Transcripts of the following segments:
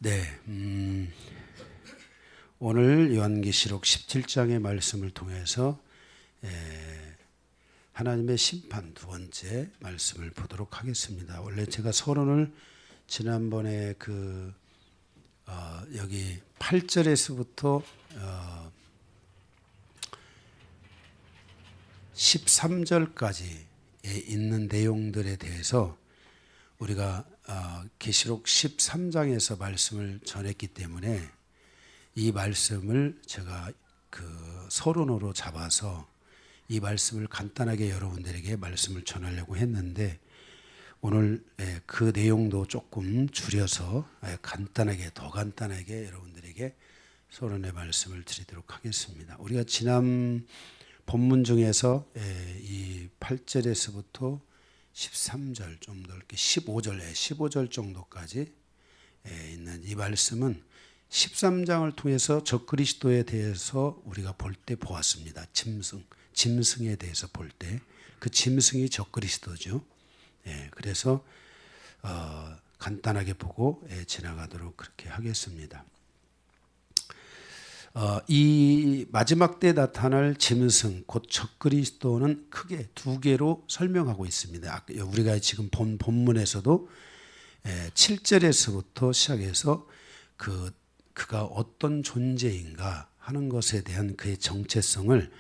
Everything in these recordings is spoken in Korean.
네, 오늘 요한계시록 17장의 말씀을 통해서 하나님의 심판 두 번째 말씀을 보도록 하겠습니다. 원래 제가 서론을 지난번에 여기 8절에서부터 13절까지에 있는 내용들에 대해서 우리가 계시록 13장에서 말씀을 전했기 때문에 이 말씀을 제가 서론으로 잡아서 이 말씀을 간단하게 여러분들에게 말씀을 전하려고 했는데 오늘 그 내용도 조금 줄여서 더 간단하게 여러분들에게 서론의 말씀을 드리도록 하겠습니다. 우리가 지난 본문 중에서 이 8절에서부터 13절 좀 넓게 15절 정도까지 있는 이 말씀은 13장을 통해서 적그리스도에 대해서 우리가 볼 때 보았습니다. 짐승에 대해서 볼 때 그 짐승이 적그리스도죠. 그래서 간단하게 보고 지나가도록 그렇게 하겠습니다. 이 마지막 때 나타날 짐승 곧 적그리스도는 크게 두 개로 설명하고 있습니다. 우리가 지금 본 본문에서도 7절에서부터 시작해서 그가 어떤 존재인가 하는 것에 대한 그의 정체성을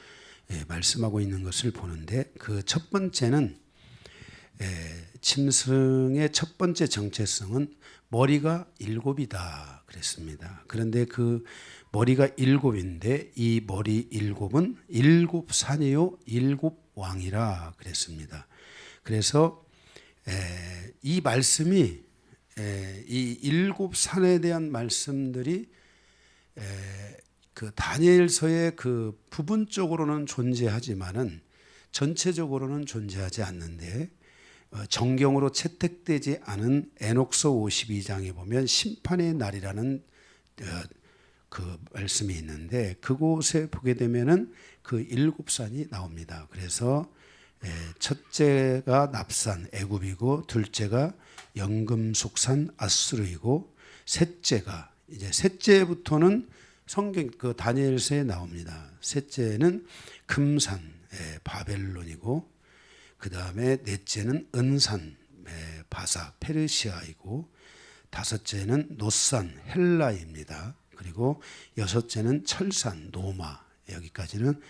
말씀하고 있는 것을 보는데 그 첫 번째는 짐승의 첫 번째 정체성은 머리가 7이다 그랬습니다. 그런데 그 머리가 7인데 이 머리 7은 7산이요 7왕이라 그랬습니다. 그래서 이 말씀이 이 7산에 대한 말씀들이 그 다니엘서의 그 부분적으로는 존재하지만은 전체적으로는 존재하지 않는데 정경으로 채택되지 않은 에녹서 52장에 보면 심판의 날이라는 그 말씀이 있는데 그곳에 보게 되면은 그 7산이 나옵니다. 그래서 첫째가 납산 애굽이고 둘째가 연금숙산 아수르이고 셋째부터는 성경 그 다니엘서에 나옵니다. 셋째는 금산 바벨론이고 그 다음에 넷째는 은산 바사 페르시아이고 다섯째는 노산 헬라입니다. 그리고 여섯째는 철산 노마 여기까지는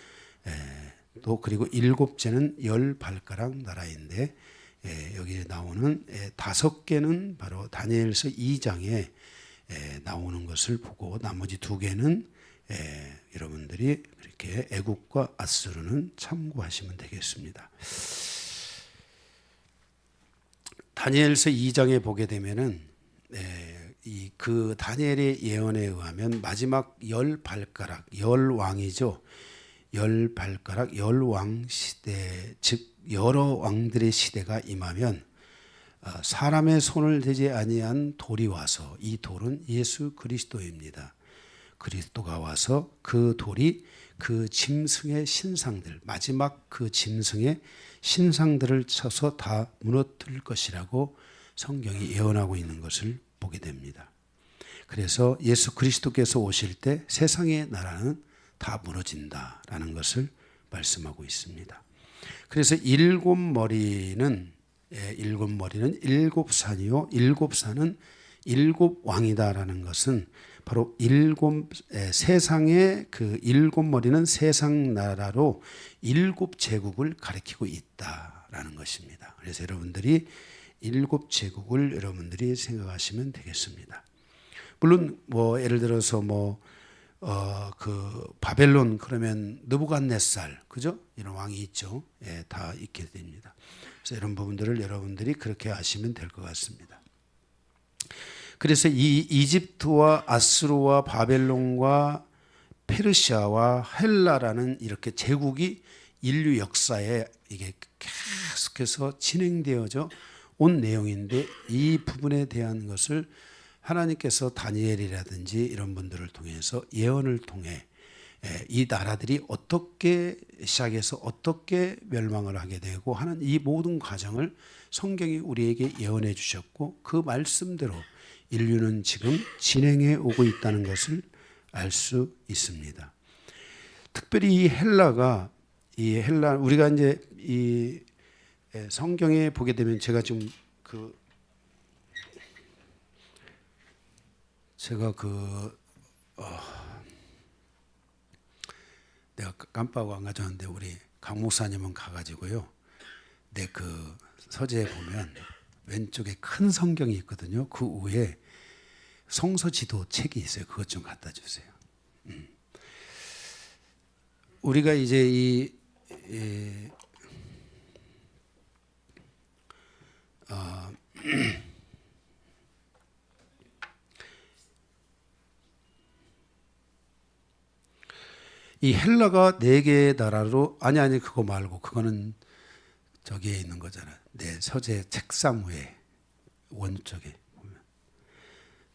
또 그리고 일곱째는 10발가락 나라인데 여기에 나오는 5개는 바로 다니엘서 2장에 나오는 것을 보고 나머지 2개는 여러분들이 그렇게 애국과 아수르는 참고하시면 되겠습니다. 다니엘서 2장에 보게 되면은 그 다니엘의 예언에 의하면 마지막 10발가락 10왕이죠. 10발가락 10왕 시대 즉 여러 왕들의 시대가 임하면 사람의 손을 대지 아니한 돌이 와서 이 돌은 예수 그리스도입니다. 그리스도가 와서 그 돌이 그 짐승의 신상들 마지막 그 짐승의 신상들을 쳐서 다 무너뜨릴 것이라고 성경이 예언하고 있는 것을 보게 됩니다. 그래서 예수 그리스도께서 오실 때 세상의 나라는 다 무너진다라는 것을 말씀하고 있습니다. 그래서 7머리는 7산이요 7산은 7왕이다라는 것은 바로 세상의 그 7머리는 세상 나라로 7제국을 가리키고 있다라는 것입니다. 그래서 여러분들이 7제국을 여러분들이 생각하시면 되겠습니다. 물론 예를 들어서 그 바벨론 그러면 느부갓네살 그죠? 이런 왕이 있죠. 다 있게 됩니다. 그래서 이런 부분들을 여러분들이 그렇게 아시면 될 것 같습니다. 그래서 이 이집트와 아수르와 바벨론과 페르시아와 헬라라는 이렇게 제국이 인류 역사에 이게 계속해서 진행되어져 온 내용인데 이 부분에 대한 것을 하나님께서 다니엘이라든지 이런 분들을 통해서 예언을 통해 이 나라들이 어떻게 시작해서 어떻게 멸망을 하게 되고 하는 이 모든 과정을 성경이 우리에게 예언해 주셨고 그 말씀대로 인류는 지금 진행해 오고 있다는 것을 알 수 있습니다. 특별히 이 헬라 우리가 이제 이 성경에 보게 되면 제가 내가 깜빡하고 안 가져왔는데 우리 강 목사님은 가가지고요. 내 그 서재에 보면 왼쪽에 큰 성경이 있거든요. 그 위에 성서 지도 책이 있어요. 그것 좀 갖다 주세요. 우리가 이제 이 헬라가 네 개의 나라로 아니 그거 말고 그거는 저기에 있는 거잖아. 내 서재 책상 위에 원쪽에 보면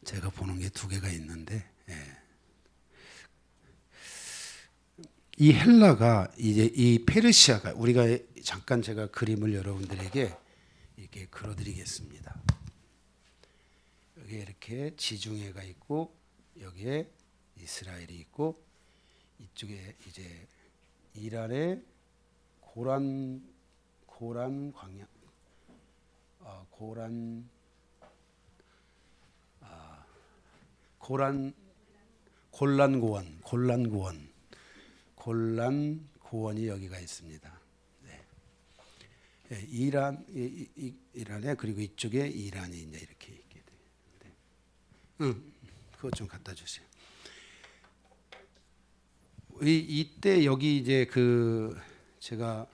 제가 보는 게 두 개가 있는데 이 헬라가 이제 이 페르시아가 우리가 잠깐 제가 그림을 여러분들에게 이렇게 그려드리겠습니다. 여기에 이렇게 지중해가 있고 여기에 이스라엘이 있고 이쪽에 이제 이란의 고란 광야, 골란 고원이 여기가 있습니다. 네. 이란에 그리고 이쪽에 이란이 이제 이렇게 있게 되는데, 그것 좀 갖다 주세요. 이때 여기 이제 제가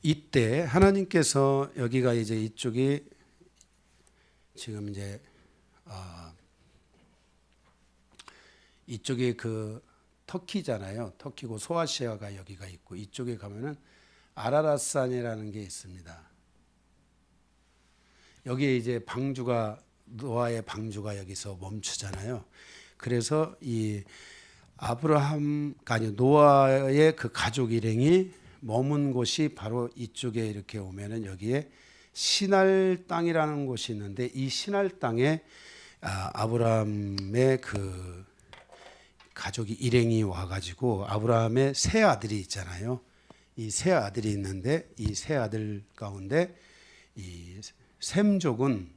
이때 하나님께서 여기가 이제 이쪽이 지금 이제 이쪽에 터키잖아요. 터키고 소아시아가 여기가 있고 이쪽에 가면은 아라랏산이라는 게 있습니다. 여기에 이제 노아의 방주가 여기서 멈추잖아요. 그래서 이 노아의 그 가족 일행이 머문 곳이 바로 이쪽에 이렇게 오면은 여기에 시날 땅이라는 곳이 있는데 이 시날 땅에 아브라함의 그 가족이 일행이 와가지고 아브라함의 세 아들이 있잖아요. 이 세 아들이 있는데 이 세 아들 가운데 이 셈족은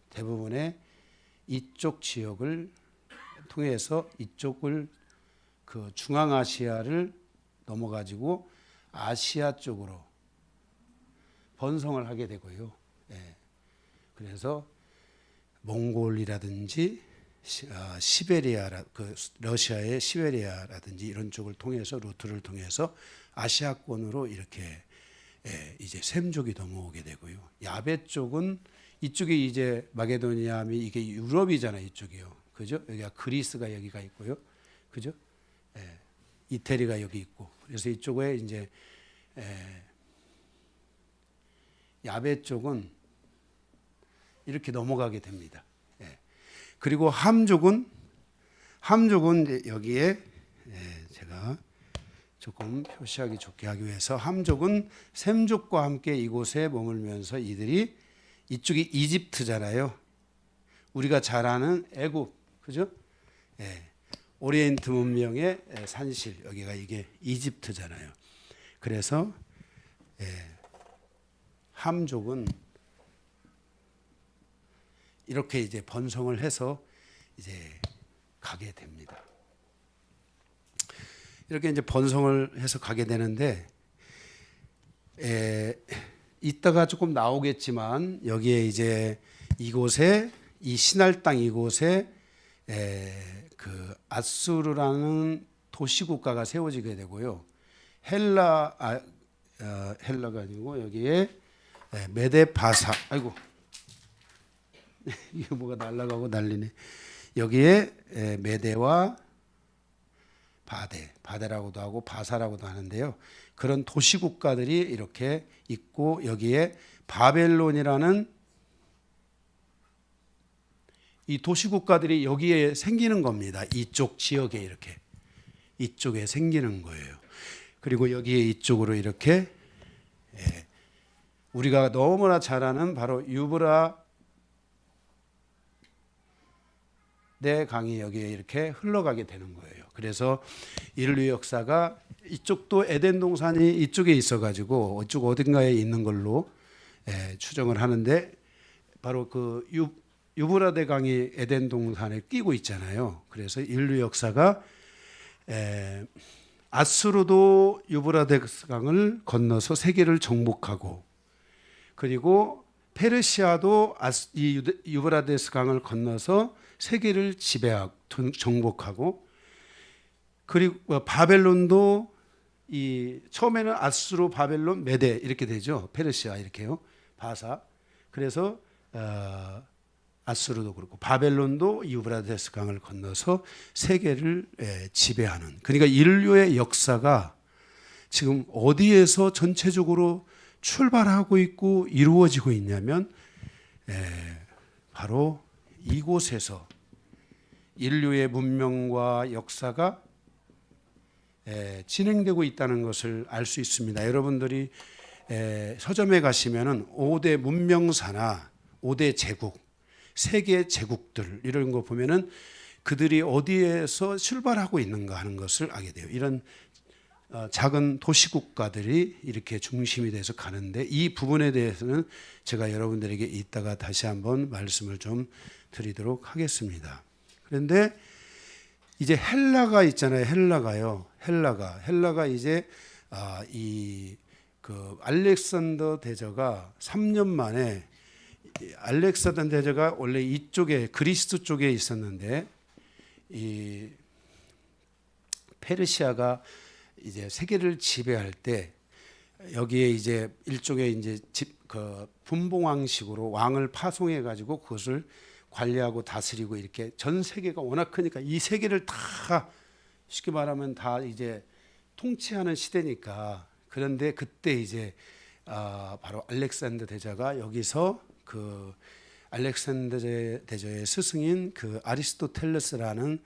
대부분의 이쪽 지역을 통해서 이쪽을 그 중앙아시아를 넘어가지고 아시아 쪽으로 번성을 하게 되고요. 그래서 몽골이라든지 러시아의 시베리아라든지 이런 쪽을 통해서 루트를 통해서 아시아권으로 이렇게 이제 셈족이 넘어오게 되고요. 야베 쪽은 이쪽이 이제 마게도니아미 이게 유럽이잖아요. 이쪽이요. 그죠? 여기가 그리스가 여기가 있고요. 그죠? 이태리가 여기 있고. 그래서 이쪽에 이제 야베 쪽은 이렇게 넘어가게 됩니다. 그리고 함족은 여기에 제가 조금 표시하기 좋게 하기 위해서 함족은 셈족과 함께 이곳에 머물면서 이들이 이쪽이 이집트잖아요. 우리가 잘 아는 애굽, 그죠? 오리엔트 문명의 산실 여기가 이게 이집트잖아요. 그래서 함족은 이렇게 이제 번성을 해서 이제 가게 됩니다. 이렇게 이제 번성을 해서 가게 되는데 이따가 조금 나오겠지만 여기에 이제 이곳에 이 시날 땅 이곳에 그 아수르라는 도시국가가 세워지게 되고요. 헬라가 아니고 여기에 메데바사 아이고 이게 뭐가 날아가고 난리네. 여기에 메데와 바데라고도 하고 바사라고도 하는데요. 그런 도시국가들이 이렇게 있고 여기에 바벨론이라는 이 도시국가들이 여기에 생기는 겁니다. 이쪽 지역에 이렇게 이쪽에 생기는 거예요. 그리고 여기에 이쪽으로 이렇게 우리가 너무나 잘 아는 바로 유브라데 강이 여기에 이렇게 흘러가게 되는 거예요. 그래서 인류 역사가 이쪽도 에덴 동산이 이쪽에 있어가지고 이쪽 어딘가에 있는 걸로 추정을 하는데 바로 그 유브라데 강이 에덴 동산에 끼고 있잖아요. 그래서 인류 역사가 아수르도 유브라데 강을 건너서 세계를 정복하고, 그리고 페르시아도 이 유브라데스 강을 건너서 세계를 지배하고 정복하고, 그리고 바벨론도 이 처음에는 아수르, 바벨론, 메데 이렇게 되죠. 페르시아 이렇게요. 바사. 그래서 아수르도 그렇고 바벨론도 유브라데스 강을 건너서 세계를 지배하는, 그러니까 인류의 역사가 지금 어디에서 전체적으로 출발하고 있고 이루어지고 있냐면 바로 이곳에서 인류의 문명과 역사가 진행되고 있다는 것을 알 수 있습니다. 여러분들이 서점에 가시면은 5대 문명사나 5대 제국, 세계 제국들 이런 거 보면은 그들이 어디에서 출발하고 있는가 하는 것을 알게 돼요. 이런 작은 도시국가들이 이렇게 중심이 돼서 가는데, 이 부분에 대해서는 제가 여러분들에게 이따가 다시 한번 말씀을 좀 드리도록 하겠습니다. 그런데 이제 헬라가 있잖아요. 헬라가 이제 이 그 알렉산더 대저가 3년 만에, 알렉산더 대저가 원래 이쪽에 그리스 쪽에 있었는데 이 페르시아가 이제 세계를 지배할 때 여기에 이제 일종의 이제 그 분봉왕식으로 왕을 파송해 가지고 그것을 관리하고 다스리고, 이렇게 전 세계가 워낙 크니까 이 세계를 다 쉽게 말하면 다 이제 통치하는 시대니까. 그런데 그때 이제 바로 알렉산더 대저가 여기서 그 알렉산더 대저의 스승인 그 아리스토텔레스라는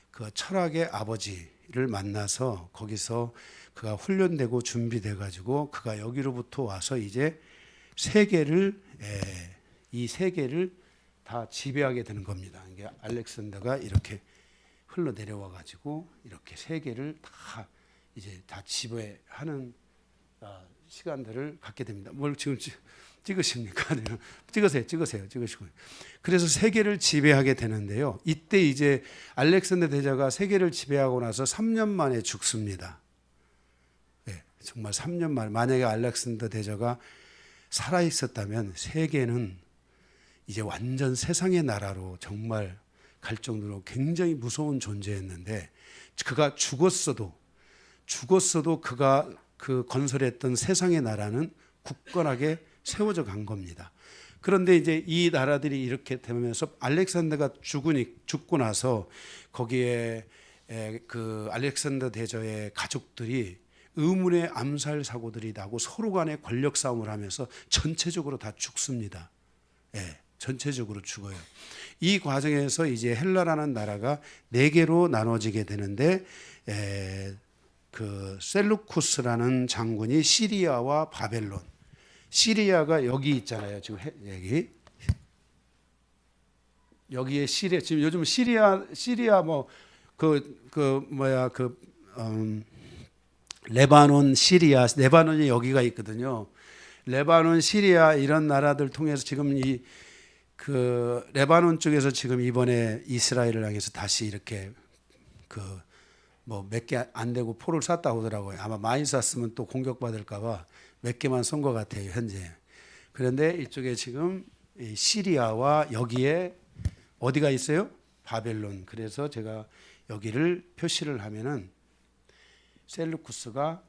그 철학의 아버지를 만나서 거기서 그가 훈련되고 준비돼 가지고 그가 여기로부터 와서 이제 세계를 이 세계를 다 지배하게 되는 겁니다. 이게 알렉산더가 이렇게 흘러 내려와 가지고 이렇게 세계를 다 이제 다 지배하는 시간들을 갖게 됩니다. 뭘 지금 찍으십니까? 찍으시고. 그래서 세계를 지배하게 되는데요. 이때 이제 알렉산더 대저가 세계를 지배하고 나서 3년 만에 죽습니다. 네, 정말 3년 만에. 만약에 알렉산더 대저가 살아 있었다면 세계는 이제 완전 세상의 나라로 정말 갈 정도로 굉장히 무서운 존재였는데, 그가 죽었어도 그가 그 건설했던 세상의 나라는 굳건하게 세워져 간 겁니다. 그런데 이제 이 나라들이 이렇게 되면서 알렉산더가 죽고 나서 거기에 그 알렉산더 대저의 가족들이 의문의 암살 사고들이 나고 서로 간에 권력 싸움을 하면서 전체적으로 다 죽습니다. 전체적으로 죽어요. 이 과정에서 이제 헬라라는 나라가 4개로 나눠지게 되는데, 그 셀루쿠스라는 장군이 시리아와 바벨론. 시리아가 여기 있잖아요. 지금 여기에 시리아, 지금 요즘 시리아 뭐 레바논, 시리아, 레바논이 여기가 있거든요. 레바논, 시리아 이런 나라들 통해서 지금 이 그 레바논 쪽에서 지금 이번에 이스라엘을 향해서 다시 이렇게 그 뭐 몇 개 안 되고 포를 쐈다고 하더라고요. 아마 많이 쐈으면 또 공격받을까 봐 몇 개만 쏜 것 같아요, 현재. 그런데 이쪽에 지금 시리아와 여기에 어디가 있어요? 바벨론. 그래서 제가 여기를 표시를 하면은 셀루쿠스가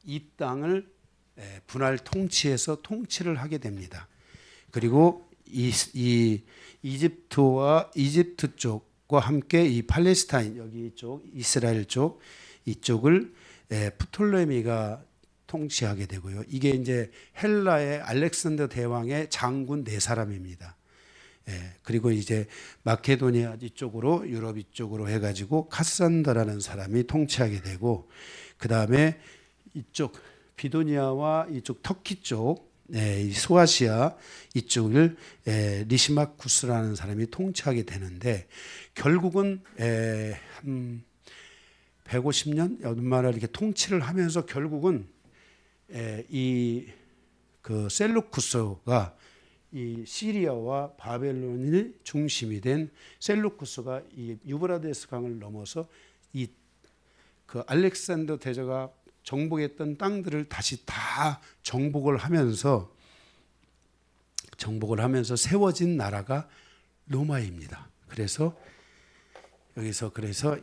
이 땅을 분할 통치해서 통치를 하게 됩니다. 그리고 이 이집트 쪽과 함께 이 팔레스타인 여기 쪽 이스라엘 쪽 이쪽을 프톨레미가 통치하게 되고요. 이게 이제 헬라의 알렉산더 대왕의 장군 4사람입니다. 그리고 이제 마케도니아 이쪽으로 유럽 이쪽으로 해가지고 카산더라는 사람이 통치하게 되고 그 다음에 이쪽 비도니아와 이쪽 터키 쪽 이 소아시아 이쪽을 리시마쿠스라는 사람이 통치하게 되는데 결국은 한 150년 얼마나 이렇게 통치를 하면서 결국은 이 그 셀루쿠스가 이 시리아와 바벨론이 중심이 된 셀루쿠스가 이 유브라데스 강을 넘어서 이 그 알렉산더 대제가 정복했던 땅들을 다시 다 정복을 하면서 세워진 나라가 로마입니다. 그래서 여기서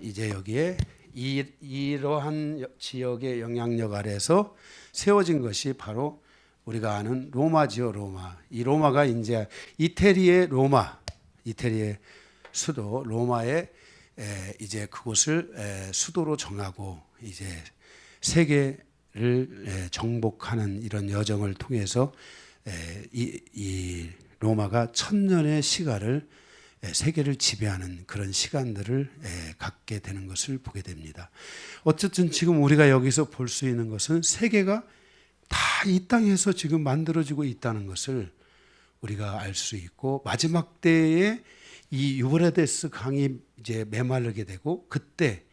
이제 여기에 이러한 지역의 영향력 아래서 세워진 것이 바로 우리가 아는 로마지요. 로마. 이 로마가 이제 이태리의 수도 로마의 이제 그곳을 수도로 정하고 이제 세계를 정복하는 이런 여정을 통해서 이 로마가 1000년의 시간을 세계를 지배하는 그런 시간들을 갖게 되는 것을 보게 됩니다. 어쨌든 지금 우리가 여기서 볼 수 있는 것은 세계가 다 이 땅에서 지금 만들어지고 있다는 것을 우리가 알 수 있고 마지막 때에 이 유브라데스 강이 이제 메마르게 되고 그때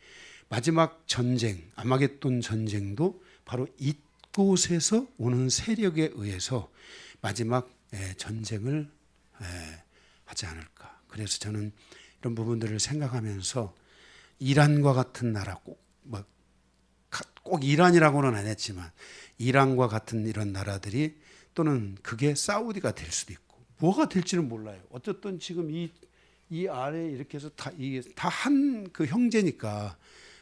마지막 전쟁 아마겟돈 전쟁도 바로 이곳에서 오는 세력에 의해서 마지막 전쟁을 하지 않을까. 그래서 저는 이런 부분들을 생각하면서 이란과 같은 나라 꼭 이란이라고는 안 했지만 이란과 같은 이런 나라들이 또는 그게 사우디가 될 수도 있고 뭐가 될지는 몰라요. 어쨌든 지금 이 아래 이렇게 해서 다 한 그 형제니까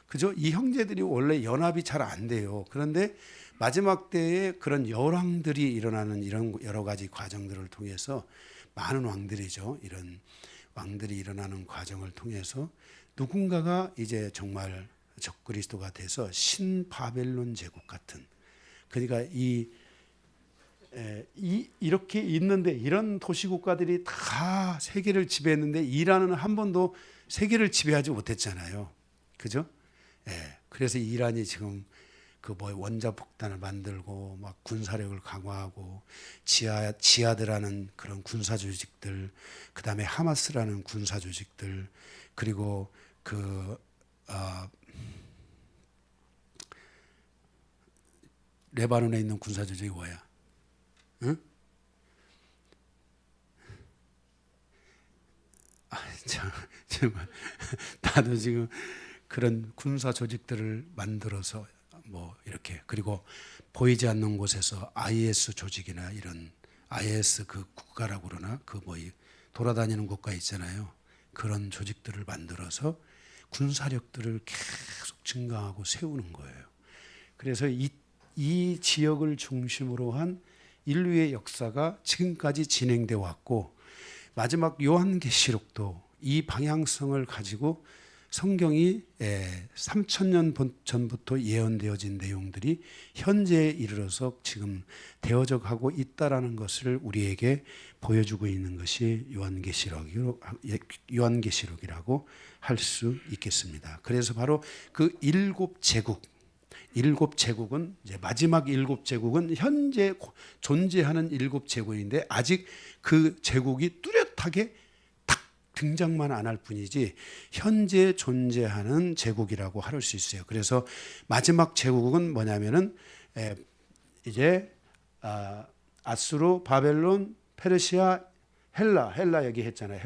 그죠? 이 형제들이 원래 연합이 잘 안 돼요. 그런데 마지막 때에 그런 열왕들이 일어나는 이런 여러 가지 과정들을 통해서 많은 왕들이죠. 이런 왕들이 일어나는 과정을 통해서 누군가가 이제 정말 적그리스도가 돼서 신바벨론 제국 같은 그러니까 이렇게 있는데 이런 도시국가들이 다 세계를 지배했는데 이란은 한 번도 세계를 지배하지 못했잖아요. 그죠? 그래서 이란이 지금 그 원자폭탄을 만들고 막 군사력을 강화하고 지하드라는 그런 군사 조직들, 그 다음에 하마스라는 군사 조직들, 그리고 레바논에 있는 군사 조직이 뭐야? 응? 정말 나도 지금 그런 군사 조직들을 만들어서 뭐 이렇게 그리고 보이지 않는 곳에서 IS 조직이나 이런 IS 그 국가라고 그러나 그 돌아다니는 국가 있잖아요. 그런 조직들을 만들어서 군사력들을 계속 증강하고 세우는 거예요. 그래서 이 지역을 중심으로 한 인류의 역사가 지금까지 진행돼 왔고 마지막 요한계시록도 이 방향성을 가지고 성경이 3000년 전부터 예언되어진 내용들이 현재에 이르러서 지금 되어져 가고 있다라는 것을 우리에게 보여주고 있는 것이 요한계시록이라고 할 수 있겠습니다. 그래서 바로 그 일곱 제국은 이제 마지막 일곱 제국은 현재 존재하는 일곱 제국인데 아직 그 제국이 뚜렷하게 딱 등장만 안 할 뿐이지 현재 존재하는 제국이라고 할 수 있어요. 그래서 마지막 제국은 뭐냐면은 이제 아수르, 바벨론, 페르시아, 헬라 얘기했잖아요.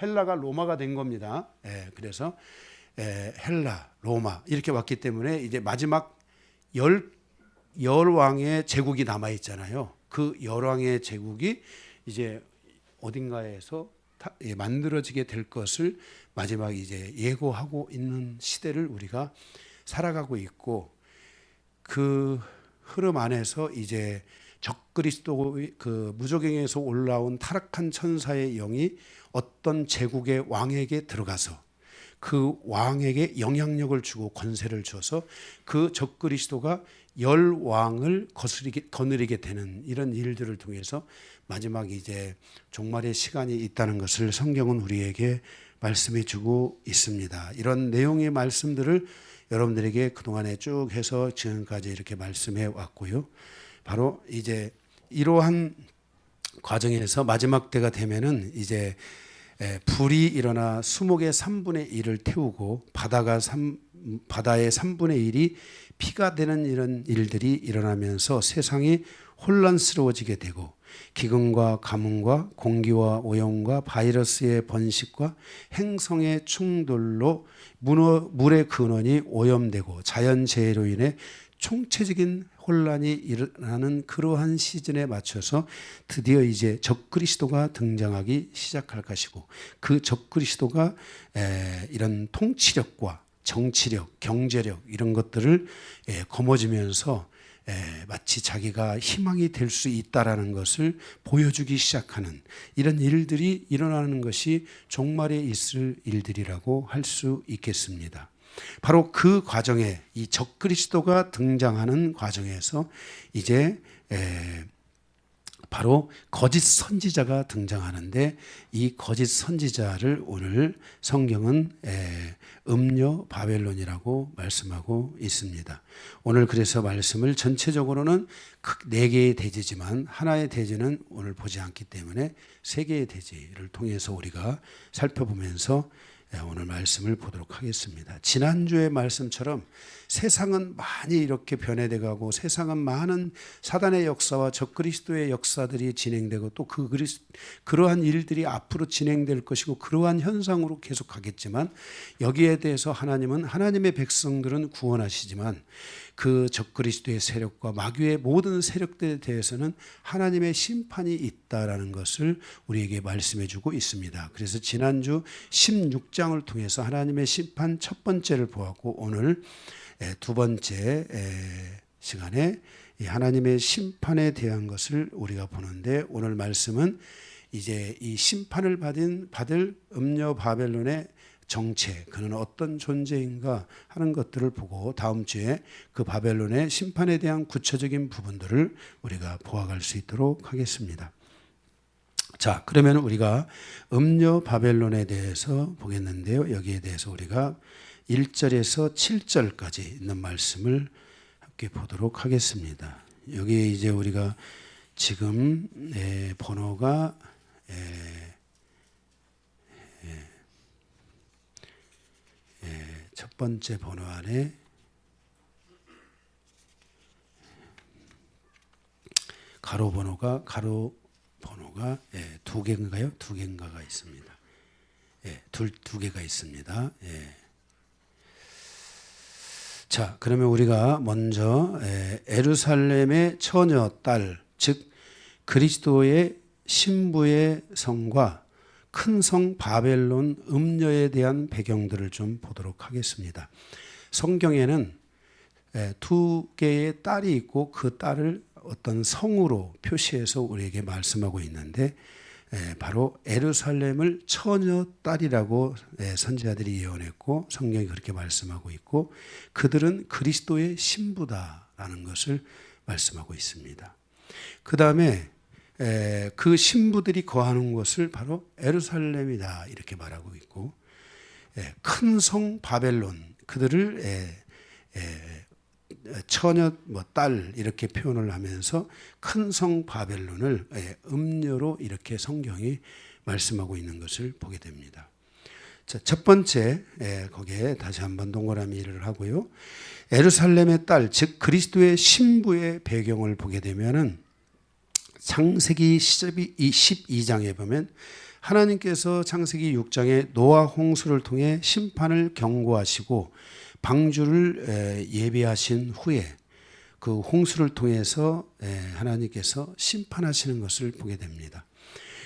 헬라가 로마가 된 겁니다. 그래서 헬라, 로마 이렇게 왔기 때문에 이제 마지막 열 왕의 제국이 남아 있잖아요. 그 열 왕의 제국이 이제 어딘가에서 만들어지게 될 것을 마지막 이제 예고하고 있는 시대를 우리가 살아가고 있고 그 흐름 안에서 이제 적그리스도의 그 무저갱에서 올라온 타락한 천사의 영이 어떤 제국의 왕에게 들어가서 그 왕에게 영향력을 주고 권세를 줘서 그 적그리스도가 열 왕을 거느리게 되는 이런 일들을 통해서 마지막 이제 종말의 시간이 있다는 것을 성경은 우리에게 말씀해 주고 있습니다. 이런 내용의 말씀들을 여러분들에게 그동안에 쭉 해서 지금까지 이렇게 말씀해 왔고요. 바로 이제 이러한 과정에서 마지막 때가 되면은 이제 불이 일어나 수목의 3분의 1을 태우고 바다의 3분의 1이 피가 되는 이런 일들이 일어나면서 세상이 혼란스러워지게 되고 기근과 가뭄과 공기와 오염과 바이러스의 번식과 행성의 충돌로 물의 근원이 오염되고 자연재해로 인해 총체적인 혼란이 일어나는 그러한 시즌에 맞춰서 드디어 이제 적그리스도가 등장하기 시작할 것이고 그 적그리스도가 이런 통치력과 정치력, 경제력 이런 것들을 거머쥐면서 마치 자기가 희망이 될 수 있다라는 것을 보여주기 시작하는 이런 일들이 일어나는 것이 종말에 있을 일들이라고 할 수 있겠습니다. 바로 그 과정에 이 적그리스도가 등장하는 과정에서 이제 바로 거짓 선지자가 등장하는데 이 거짓 선지자를 오늘 성경은 음녀 바벨론이라고 말씀하고 있습니다. 오늘 그래서 말씀을 전체적으로는 4개의 대지지만 하나의 대지는 오늘 보지 않기 때문에 3개의 대지를 통해서 우리가 살펴보면서 오늘 말씀을 보도록 하겠습니다. 지난주의 말씀처럼 세상은 많이 이렇게 변해돼 가고 세상은 많은 사단의 역사와 적그리스도의 역사들이 진행되고 또 그러한 일들이 앞으로 진행될 것이고 그러한 현상으로 계속 가겠지만 여기에 대해서 하나님은 하나님의 백성들은 구원하시지만 그 적그리스도의 세력과 마귀의 모든 세력들에 대해서는 하나님의 심판이 있다라는 것을 우리에게 말씀해 주고 있습니다. 그래서 지난주 16장을 통해서 하나님의 심판 첫 번째를 보았고 오늘 두 번째 시간에 하나님의 심판에 대한 것을 우리가 보는데 오늘 말씀은 이제 이 심판을 받을 음녀 바벨론의 정체, 그는 어떤 존재인가 하는 것들을 보고 다음 주에 그 바벨론의 심판에 대한 구체적인 부분들을 우리가 보아갈 수 있도록 하겠습니다. 자, 그러면 우리가 음녀 바벨론에 대해서 보겠는데요. 여기에 대해서 우리가 1절에서 7절까지 있는 말씀을 함께 보도록 하겠습니다. 여기에 이제 우리가 지금 번호가 첫 번째 번호 안에 가로 번호가 두 개인가요? 두 개인가가 있습니다. 두 개가 있습니다. 자, 그러면 우리가 먼저 예루살렘의 처녀 딸, 즉 그리스도의 신부의 성과 큰 성 바벨론 음녀에 대한 배경들을 좀 보도록 하겠습니다. 성경에는 두 개의 딸이 있고 그 딸을 어떤 성으로 표시해서 우리에게 말씀하고 있는데 바로 예루살렘을 처녀 딸이라고 선지자들이 예언했고 성경이 그렇게 말씀하고 있고 그들은 그리스도의 신부다라는 것을 말씀하고 있습니다. 그 다음에 그 신부들이 거하는 곳을 바로 예루살렘이다 이렇게 말하고 있고 큰 성 바벨론 그들을 처녀 딸 이렇게 표현을 하면서 큰 성 바벨론을 음녀로 이렇게 성경이 말씀하고 있는 것을 보게 됩니다. 자, 첫 번째 거기에 다시 한번 동그라미를 하고요. 예루살렘의 딸 즉 그리스도의 신부의 배경을 보게 되면은 창세기 12장에 보면 하나님께서 창세기 6장에 노아 홍수를 통해 심판을 경고하시고 방주를 예비하신 후에 그 홍수를 통해서 하나님께서 심판하시는 것을 보게 됩니다.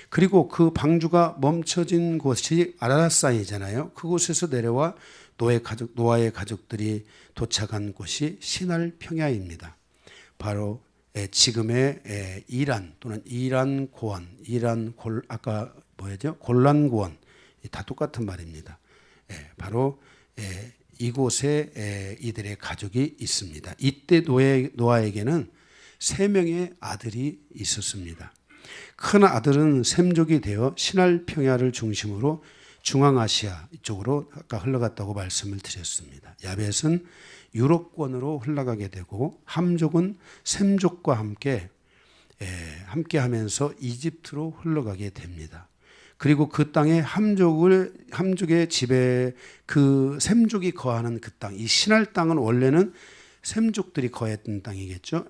그리고 그 방주가 멈춰진 곳이 아라사이잖아요. 그곳에서 내려와 노아의 가족들이 도착한 곳이 시날 평야입니다. 바로 지금의 이란 또는 이란 고원, 아까 뭐였죠? 골란 고원 다 똑같은 말입니다. 바로 이곳에 이들의 가족이 있습니다. 이때 노아에게는 3명의 아들이 있었습니다. 큰 아들은 셈족이 되어 신할 평야를 중심으로 중앙아시아 이쪽으로 아까 흘러갔다고 말씀을 드렸습니다. 야벳은 유럽권으로 흘러가게 되고 함족은 셈족과 함께 하면서 이집트로 흘러가게 됩니다. 그리고 그 땅에 함족의 집에 그 셈족이 거하는 그 땅, 이 신할 땅은 원래는 셈족들이 거했던 땅이겠죠.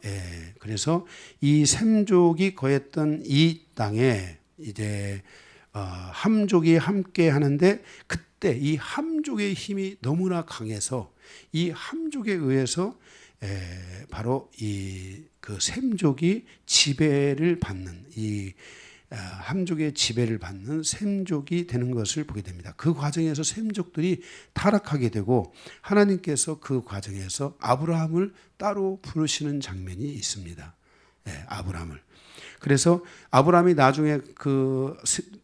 그래서 이 셈족이 거했던 이 땅에 이제 함족이 함께 하는데 그때 이 함족의 힘이 너무나 강해서 이 함족에 의해서 바로 이 그 셈족이 지배를 받는 이 함족의 지배를 받는 셈족이 되는 것을 보게 됩니다. 그 과정에서 셈족들이 타락하게 되고 하나님께서 그 과정에서 아브라함을 따로 부르시는 장면이 있습니다. 아브라함을. 그래서 아브라함이 나중에 그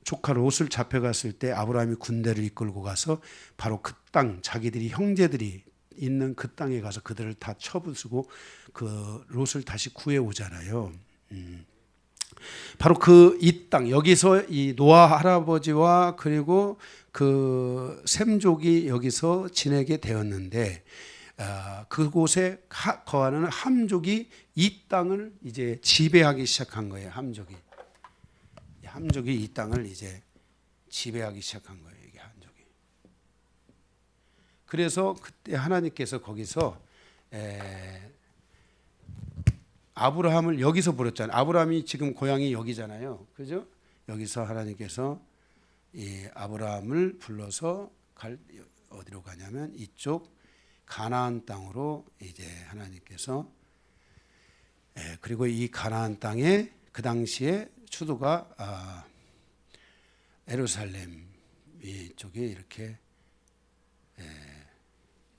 조카 롯을 잡혀갔을 때 아브라함이 군대를 이끌고 가서 바로 그 땅, 자기들이 형제들이 있는 그 땅에 가서 그들을 다 쳐부수고 그 롯을 다시 구해 오잖아요. 바로 그 이 땅, 여기서 이 노아 할아버지와 그리고 그 셈족이 여기서 지내게 되었는데 그곳에 거하는 함족이 이 땅을 이제 지배하기 시작한 거예요. 함족이 이 땅을 이제 지배하기 시작한 거예요. 이게 함족이. 그래서 그때 하나님께서 거기서 아브라함을 여기서 부르잖아요. 아브라함이 지금 고향이 여기잖아요. 그죠? 여기서 하나님께서 이 아브라함을 불러서 어디로 가냐면 이쪽 가나안 땅으로 이제 하나님께서 그리고 이 가나안 땅에 그 당시에 수도가 예루살렘 이쪽에 이렇게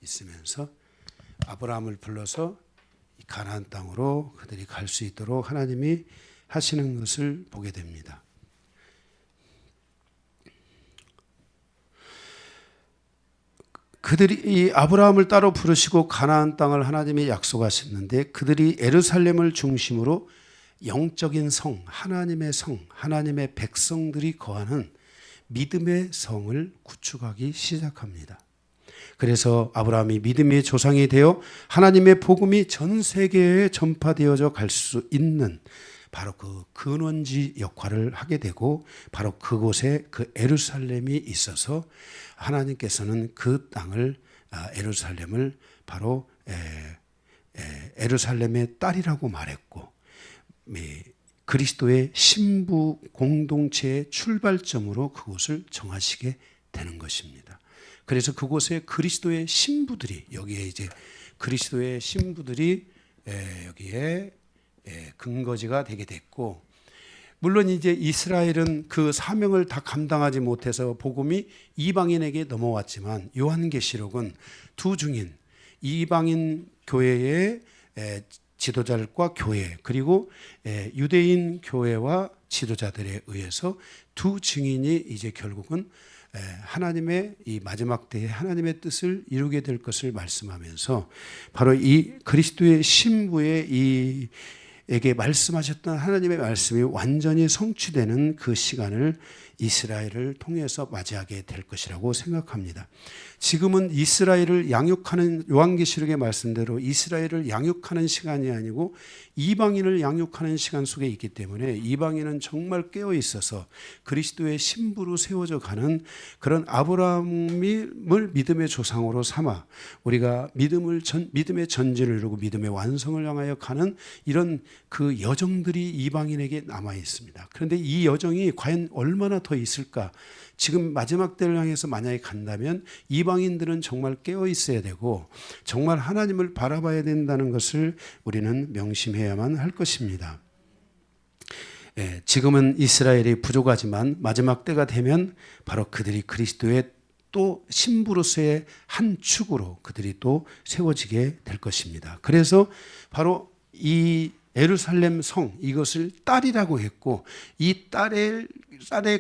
있으면서 아브라함을 불러서 가나안 땅으로 그들이 갈 수 있도록 하나님이 하시는 것을 보게 됩니다. 그들이 이 아브라함을 따로 부르시고 가나안 땅을 하나님이 약속하셨는데 그들이 예루살렘을 중심으로 영적인 성, 하나님의 백성들이 거하는 믿음의 성을 구축하기 시작합니다. 그래서 아브라함이 믿음의 조상이 되어 하나님의 복음이 전 세계에 전파되어져 갈 수 있는 바로 그 근원지 역할을 하게 되고 바로 그곳에 그 예루살렘이 있어서 하나님께서는 그 땅을 예루살렘을 바로 예루살렘의 딸이라고 말했고 그리스도의 신부 공동체의 출발점으로 그곳을 정하시게 되는 것입니다. 그래서 그곳에 그리스도의 신부들이 여기에 이제 그리스도의 신부들이 여기에 근거지가 되게 됐고 물론 이제 이스라엘은 그 사명을 다 감당하지 못해서 복음이 이방인에게 넘어왔지만 요한계시록은 두 증인 이방인 교회의 지도자들과 교회 그리고 유대인 교회와 지도자들에 의해서 두 증인이 이제 결국은 하나님의 이 마지막 때에 하나님의 뜻을 이루게 될 것을 말씀하면서 바로 이 그리스도의 신부의 에게 말씀하셨던 하나님의 말씀이 완전히 성취되는 그 시간을 이스라엘을 통해서 맞이하게 될 것이라고 생각합니다. 지금은 이스라엘을 양육하는 요한계시록의 말씀대로 이스라엘을 양육하는 시간이 아니고 이방인을 양육하는 시간 속에 있기 때문에 이방인은 정말 깨어 있어서 그리스도의 신부로 세워져 가는 그런 아브라함을 믿음의 조상으로 삼아 우리가 믿음의 전진을 이루고 믿음의 완성을 향하여 가는 이런 그 여정들이 이방인에게 남아 있습니다. 그런데 이 여정이 과연 얼마나 더 있을까? 지금 마지막 때를 향해서 만약에 간다면 이방인들은 정말 깨어 있어야 되고 정말 하나님을 바라봐야 된다는 것을 우리는 명심해야만 할 것입니다. 지금은 이스라엘이 부족하지만 마지막 때가 되면 바로 그들이 그리스도의 또 신부로서의 한 축으로 그들이 또 세워지게 될 것입니다. 그래서 바로 이 예루살렘 성 이것을 딸이라고 했고 이 딸의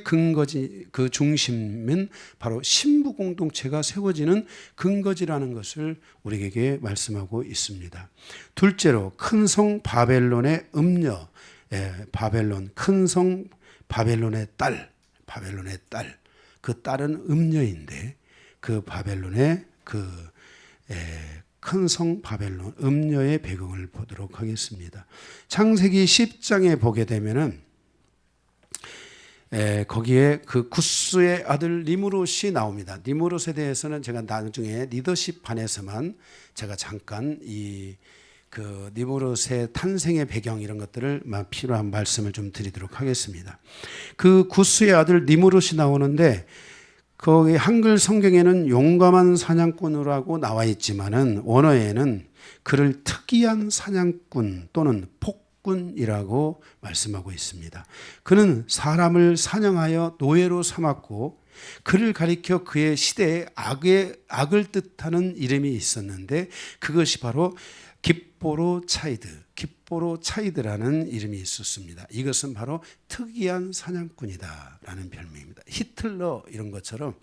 근거지 그 중심은 바로 신부 공동체가 세워지는 근거지라는 것을 우리에게 말씀하고 있습니다. 둘째로 큰 성 바벨론의 음녀, 바벨론 큰 성 바벨론의 딸, 그 딸은 음녀인데 그 바벨론의 큰 성 바벨론 음녀의 배경을 보도록 하겠습니다. 창세기 10장에 보게 되면은 거기에 그 구스의 아들 니므롯이 나옵니다. 니므롯에 대해서는 제가 나중에 리더십 반에서만 제가 잠깐 그 니므롯의 탄생의 배경 이런 것들을 필요한 말씀을 좀 드리도록 하겠습니다. 그 구스의 아들 니므롯이 나오는데 거기 한글 성경에는 용감한 사냥꾼이라고 나와 있지만은 원어에는 그를 특이한 사냥꾼 또는 폭군이라고 말씀하고 있습니다. 그는 사람을 사냥하여 노예로 삼았고 그를 가리켜 그의 시대에 악을 뜻하는 이름이 있었는데 그것이 바로 깁보로 차이드라는 이름이 있었습니다. 이것은 바로 특이한 사냥꾼이다라는 별명입니다. 히틀러 이런 것처럼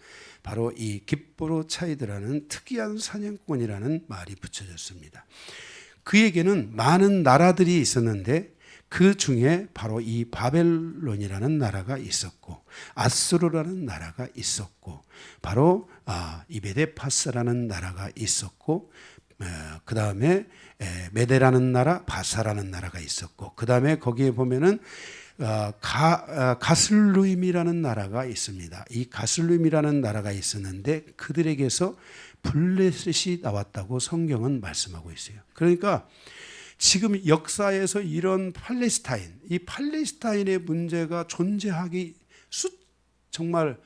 바로 이 깁보로 차이드라는 특이한 사냥꾼이라는 말이 붙여졌습니다. 그에게는 많은 나라들이 있었는데 그 중에 바로 이 바벨론이라는 나라가 있었고 아수르라는 나라가 있었고 바로 이 메데파스라는 나라가 있었고 그 다음에 메데라는 나라, 바사라는 나라가 있었고 그 다음에 거기에 보면은 가슬루임이라는 나라가 있습니다. 이 가슬루임이라는 나라가 있었는데 그들에게서 블레셋이 나왔다고 성경은 말씀하고 있어요. 그러니까 지금 역사에서 이런 이 팔레스타인의 문제가 존재하기 정말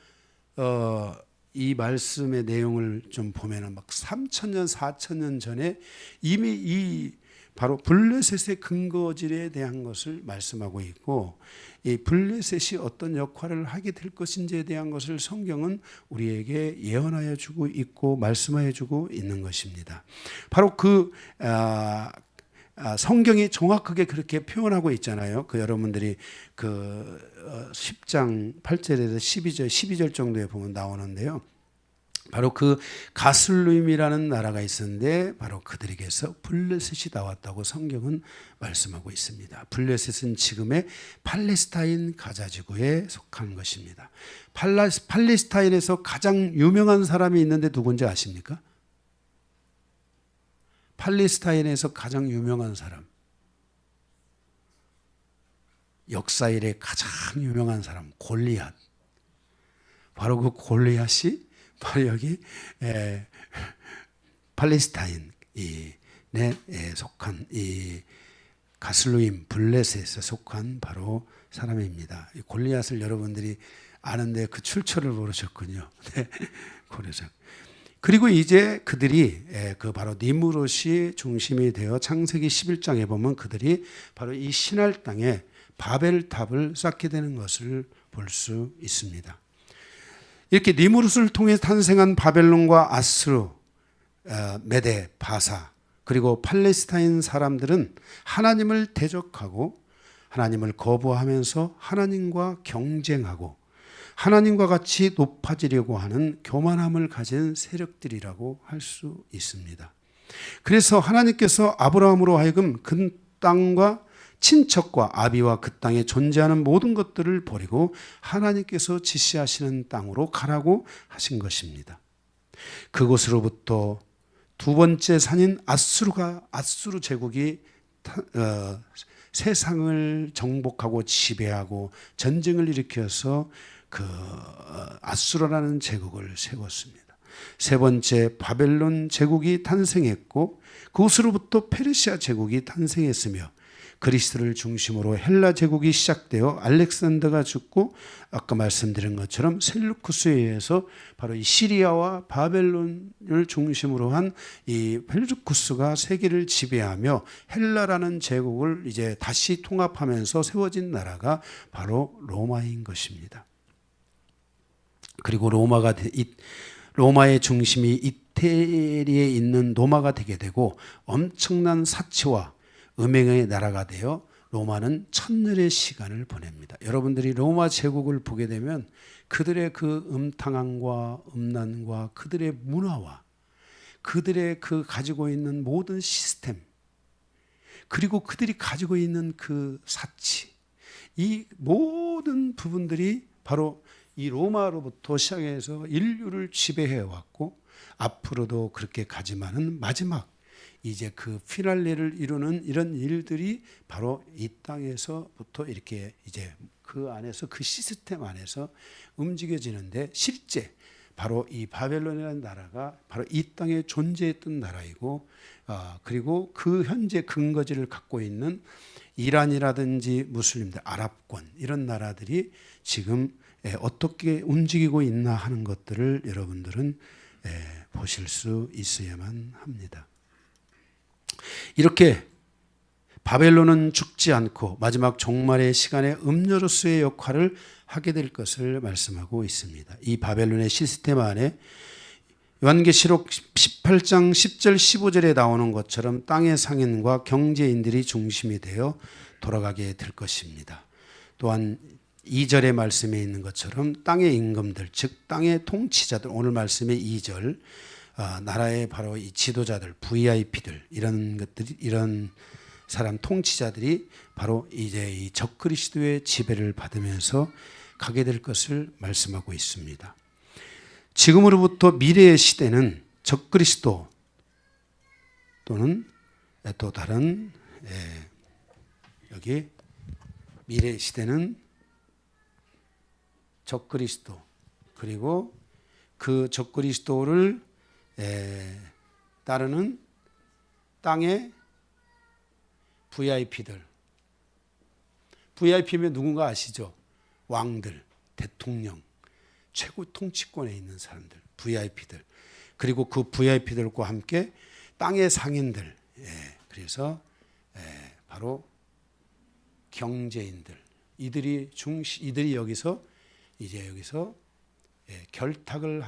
이 말씀의 내용을 좀 보면은 막 3,000년, 4,000년 전에 이미 바로 블레셋의 근거질에 대한 것을 말씀하고 있고 이 블레셋이 어떤 역할을 하게 될 것인지에 대한 것을 성경은 우리에게 예언하여 주고 있고 말씀하여 주고 있는 것입니다. 바로 성경이 정확하게 그렇게 표현하고 있잖아요. 여러분들이 10장 8절에서 12절 정도에 보면 나오는데요. 바로 그 가슬루임이라는 나라가 있었는데 바로 그들에게서 블레셋이 나왔다고 성경은 말씀하고 있습니다. 블레셋은 지금의 팔레스타인 가자지구에 속한 것입니다. 팔레스타인에서 가장 유명한 사람이 있는데 누군지 아십니까? 팔레스타인에서 가장 유명한 사람, 역사 이래 가장 유명한 사람 골리앗. 바로 그 골리앗이 바로 여기 팔레스타인에 속한 이 가슬루임 블레셋에 속한 바로 사람입니다. 골리앗을 여러분들이 아는데 그 출처를 모르셨군요. 네, 고려적. 그리고 이제 그들이 바로 니므롯이 중심이 되어 창세기 11장에 보면 그들이 바로 이 신할 땅에 바벨탑을 쌓게 되는 것을 볼 수 있습니다. 이렇게 니므롯을 통해 탄생한 바벨론과 아수르, 메데, 바사 그리고 팔레스타인 사람들은 하나님을 대적하고 하나님을 거부하면서 하나님과 경쟁하고 하나님과 같이 높아지려고 하는 교만함을 가진 세력들이라고 할 수 있습니다. 그래서 하나님께서 아브라함으로 하여금 그 땅과 친척과 아비와 그 땅에 존재하는 모든 것들을 버리고 하나님께서 지시하시는 땅으로 가라고 하신 것입니다. 그곳으로부터 두 번째 산인 아수르 제국이 세상을 정복하고 지배하고 전쟁을 일으켜서 그 아수르라는 제국을 세웠습니다. 세 번째 바벨론 제국이 탄생했고 그곳으로부터 페르시아 제국이 탄생했으며 그리스를 중심으로 헬라 제국이 시작되어 알렉산더가 죽고 아까 말씀드린 것처럼 셀루쿠스에 의해서 바로 이 시리아와 바벨론을 중심으로 한 이 셀루쿠스가 세계를 지배하며 헬라라는 제국을 이제 다시 통합하면서 세워진 나라가 바로 로마인 것입니다. 그리고 로마의 중심이 이태리에 있는 로마가 되게 되고 엄청난 사치와 음행의 나라가 되어 로마는 천년의 시간을 보냅니다. 여러분들이 로마 제국을 보게 되면 그들의 그 음탕함과 음란과 그들의 문화와 그들의 그 가지고 있는 모든 시스템, 그리고 그들이 가지고 있는 그 사치, 이 모든 부분들이 바로 이 로마로부터 시작해서 인류를 지배해 왔고 앞으로도 그렇게 가지만은 마지막 이제 그 피날레를 이루는 이런 일들이 바로 이 땅에서부터 이렇게 이제 그 안에서 그 시스템 안에서 움직여지는데 실제 바로 이 바벨론이라는 나라가 바로 이 땅에 존재했던 나라이고 그리고 그 현재 근거지를 갖고 있는 이란이라든지 무슬림들, 아랍권 이런 나라들이 지금 어떻게 움직이고 있나 하는 것들을 여러분들은 보실 수 있어야만 합니다. 이렇게 바벨론은 죽지 않고 마지막 종말의 시간에 음료로서의 역할을 하게 될 것을 말씀하고 있습니다. 이 바벨론의 시스템 안에 요한계시록 18장 10절 15절에 나오는 것처럼 땅의 상인과 경제인들이 중심이 되어 돌아가게 될 것입니다. 또한 2절의 말씀에 있는 것처럼 땅의 임금들, 즉 땅의 통치자들, 오늘 말씀의 2절 나라의 바로 이 지도자들, VIP들 이런 것들이 이런 사람 통치자들이 바로 이제 이 적그리스도의 지배를 받으면서 가게 될 것을 말씀하고 있습니다. 지금으로부터 미래의 시대는 적그리스도 또는 또 다른 여기 미래의 시대는 적그리스도 그리고 그 적그리스도를 따르는 땅의 VIP들. VIP면 누군가 아시죠? 왕들, 대통령, 최고 통치권에 있는 사람들, VIP들. 그리고 그 VIP들과 함께 땅의 상인들. 그래서 바로 경제인들. 이들이 여기서 결탁을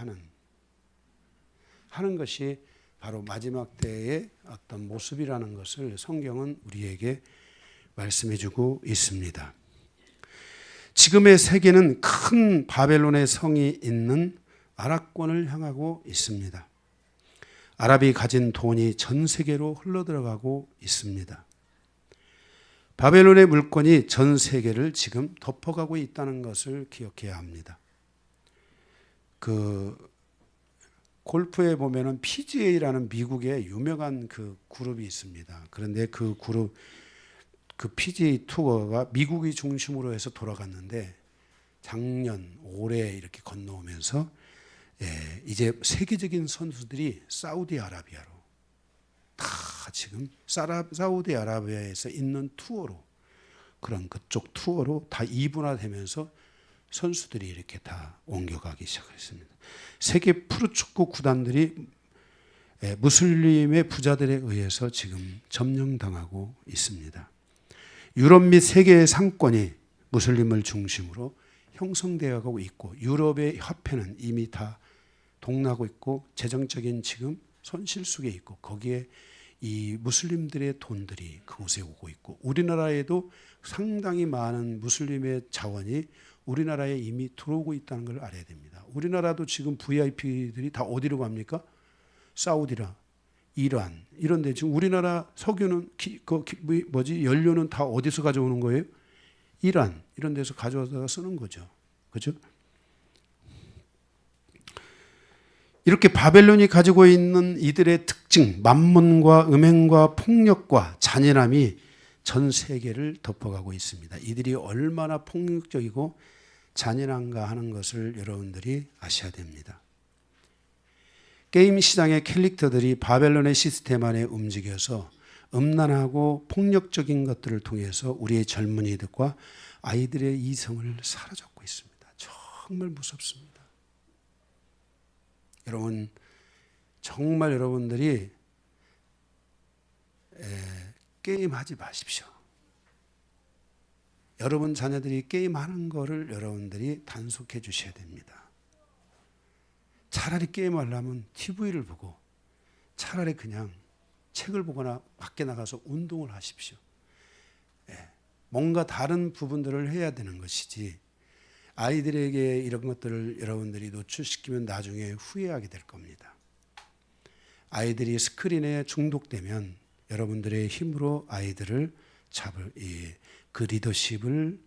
하는 것이 바로 마지막 때의 어떤 모습이라는 것을 성경은 우리에게 말씀해 주고 있습니다. 지금의 세계는 큰 바벨론의 성이 있는 아랍권을 향하고 있습니다. 아랍이 가진 돈이 전 세계로 흘러들어가고 있습니다. 바벨론의 물권이 전 세계를 지금 덮어가고 있다는 것을 기억해야 합니다. 골프에 보면은 PGA라는 미국의 유명한 그 그룹이 있습니다. 그런데 그 그룹, 그 PGA 투어가 미국이 중심으로 해서 돌아갔는데 작년, 올해 이렇게 건너오면서 이제 세계적인 선수들이 사우디아라비아로 다 지금 사우디아라비아에서 있는 투어로 그런 그쪽 투어로 다 이분화되면서 선수들이 이렇게 다 옮겨가기 시작했습니다. 세계 프로축구 구단들이 무슬림의 부자들에 의해서 지금 점령당하고 있습니다. 유럽 및 세계의 상권이 무슬림을 중심으로 형성되어 가고 있고 유럽의 화폐는 이미 다 동나고 있고 재정적인 지금 손실 속에 있고 거기에 이 무슬림들의 돈들이 그곳에 오고 있고 우리나라에도 상당히 많은 무슬림의 자원이 우리나라에 이미 들어오고 있다는 걸 알아야 됩니다. 우리나라도 지금 VIP들이 다 어디로 갑니까? 사우디라, 이란 이런 데 지금 우리나라 석유는 연료는 다 어디서 가져오는 거예요? 이란 이런 데서 가져다가 쓰는 거죠. 그렇죠? 이렇게 바벨론이 가지고 있는 이들의 특징, 만문과 음행과 폭력과 잔인함이 전 세계를 덮어가고 있습니다. 이들이 얼마나 폭력적이고 잔인한가 하는 것을 여러분들이 아셔야 됩니다. 게임 시장의 캐릭터들이 바벨론의 시스템 안에 움직여서 음란하고 폭력적인 것들을 통해서 우리의 젊은이들과 아이들의 이성을 사로잡고 있습니다. 정말 무섭습니다. 여러분 정말 여러분들이 게임하지 마십시오. 여러분 자녀들이 게임하는 거를 여러분들이 단속해 주셔야 됩니다. 차라리 게임하려면 TV를 보고 차라리 그냥 책을 보거나 밖에 나가서 운동을 하십시오. 뭔가 다른 부분들을 해야 되는 것이지 아이들에게 이런 것들을 여러분들이 노출시키면 나중에 후회하게 될 겁니다. 아이들이 스크린에 중독되면 여러분들의 힘으로 아이들을 그 리더십을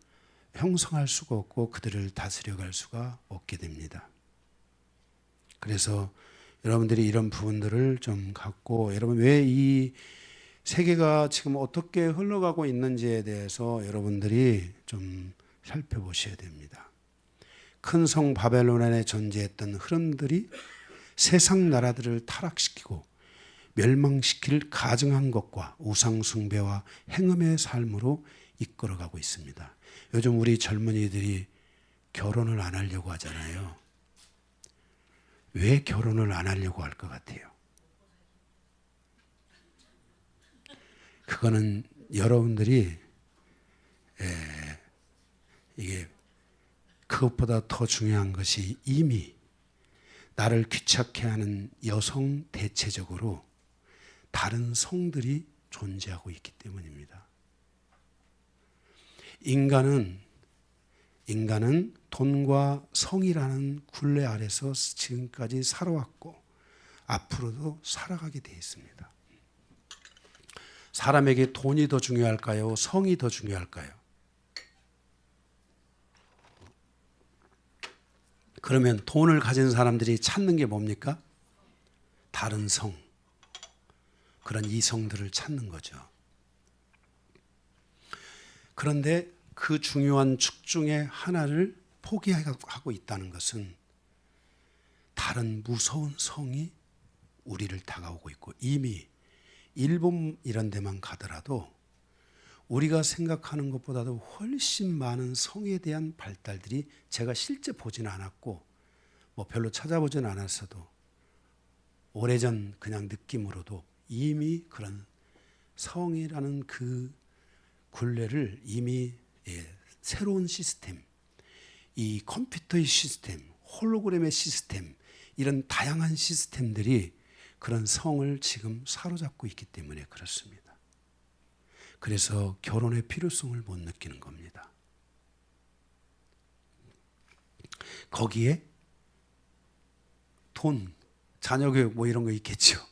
형성할 수가 없고 그들을 다스려갈 수가 없게 됩니다. 그래서 여러분들이 이런 부분들을 좀 갖고 여러분 왜 이 세계가 지금 어떻게 흘러가고 있는지에 대해서 여러분들이 좀 살펴보셔야 됩니다. 큰 성 바벨론 안에 존재했던 흐름들이 세상 나라들을 타락시키고 멸망시킬 가증한 것과 우상 숭배와 행음의 삶으로 이끌어가고 있습니다. 요즘 우리 젊은이들이 결혼을 안 하려고 하잖아요. 왜 결혼을 안 하려고 할 것 같아요? 그거는 여러분들이 이게 그것보다 더 중요한 것이 이미 나를 귀찮게 하는 여성 대체적으로 다른 성들이 존재하고 있기 때문입니다. 인간은 돈과 성이라는 굴레 아래서 지금까지 살아왔고 앞으로도 살아가게 되어 있습니다. 사람에게 돈이 더 중요할까요? 성이 더 중요할까요? 그러면 돈을 가진 사람들이 찾는 게 뭡니까? 다른 성, 그런 이성들을 찾는 거죠. 그런데 그 중요한 축 중에 하나를 포기하고 있다는 것은 다른 무서운 성이 우리를 다가오고 있고 이미 일본 이런 데만 가더라도 우리가 생각하는 것보다도 훨씬 많은 성에 대한 발달들이 제가 실제 보지는 않았고 별로 찾아보지는 않았어도 오래전 그냥 느낌으로도 이미 그런 성이라는 그 굴레를 이미 새로운 시스템, 이 컴퓨터의 시스템, 홀로그램의 시스템 이런 다양한 시스템들이 그런 성을 지금 사로잡고 있기 때문에 그렇습니다. 그래서 결혼의 필요성을 못 느끼는 겁니다. 거기에 돈, 자녀교육 이런 거 있겠죠.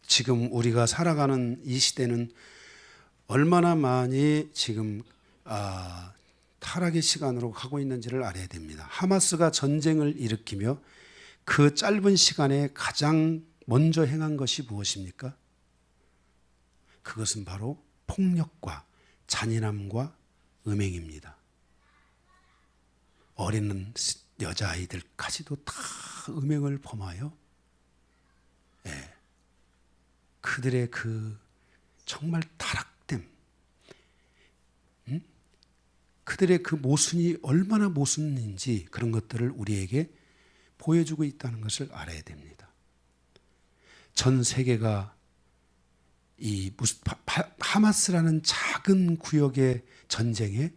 지금 우리가 살아가는 이 시대는 얼마나 많이 지금 타락의 시간으로 가고 있는지를 알아야 됩니다. 하마스가 전쟁을 일으키며 그 짧은 시간에 가장 먼저 행한 것이 무엇입니까? 그것은 바로 폭력과 잔인함과 음행입니다. 어린 여자아이들까지도 다 음행을 범하여 그들의 그 정말 타락됨, 그들의 그 모순이 얼마나 모순인지 그런 것들을 우리에게 보여주고 있다는 것을 알아야 됩니다. 전 세계가 이 하마스라는 작은 구역의 전쟁에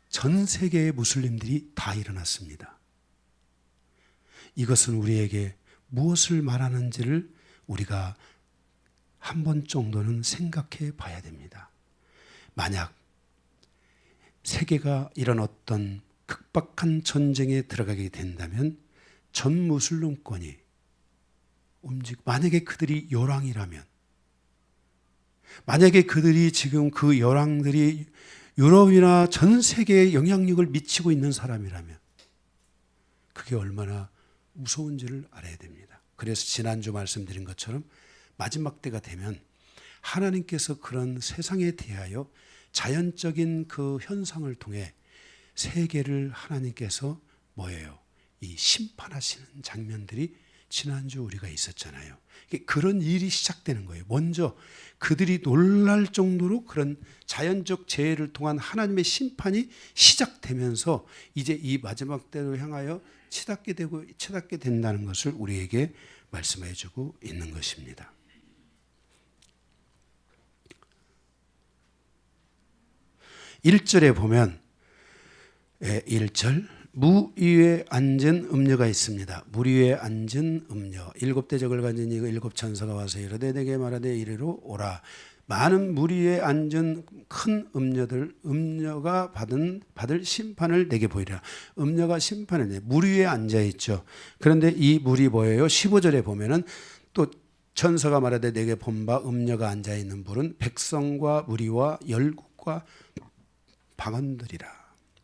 전 세계의 무슬림들이 다 일어났습니다. 이것은 우리에게 무엇을 말하는지를 우리가 한 번 정도는 생각해 봐야 됩니다. 만약 세계가 이런 어떤 극박한 전쟁에 들어가게 된다면 전 무슬림권이 만약에 그들이 열왕이라면, 만약에 그들이 지금 그 열왕들이 유럽이나 전 세계에 영향력을 미치고 있는 사람이라면 그게 얼마나 무서운지를 알아야 됩니다. 그래서 지난주 말씀드린 것처럼 마지막 때가 되면 하나님께서 그런 세상에 대하여 자연적인 그 현상을 통해 세계를 하나님께서 이 심판하시는 장면들이 지난주 우리가 있었잖아요. 그런 일이 시작되는 거예요. 먼저 그들이 놀랄 정도로 그런 자연적 재해를 통한 하나님의 심판이 시작되면서 이제 이 마지막 때를 향하여 치닫게 된다는 것을 우리에게 말씀해 주고 있는 것입니다. 1절에 보면 1절 무 위에 앉은 음녀가 있습니다. 물 위에 앉은 음녀. 7대적을 가진 이 7천사가 와서 이르되 내게 말하되 이리로 오라. 많은 물 위에 앉은 큰 음녀가 받을 심판을 내게 보이리라. 음녀가 심판을 내. 물 위에 앉아 있죠. 그런데 이 물이 뭐예요? 15절에 보면은 또 천사가 말하되 내게 본바 음녀가 앉아 있는 물은 백성과 무리와 열국과 방언들이라.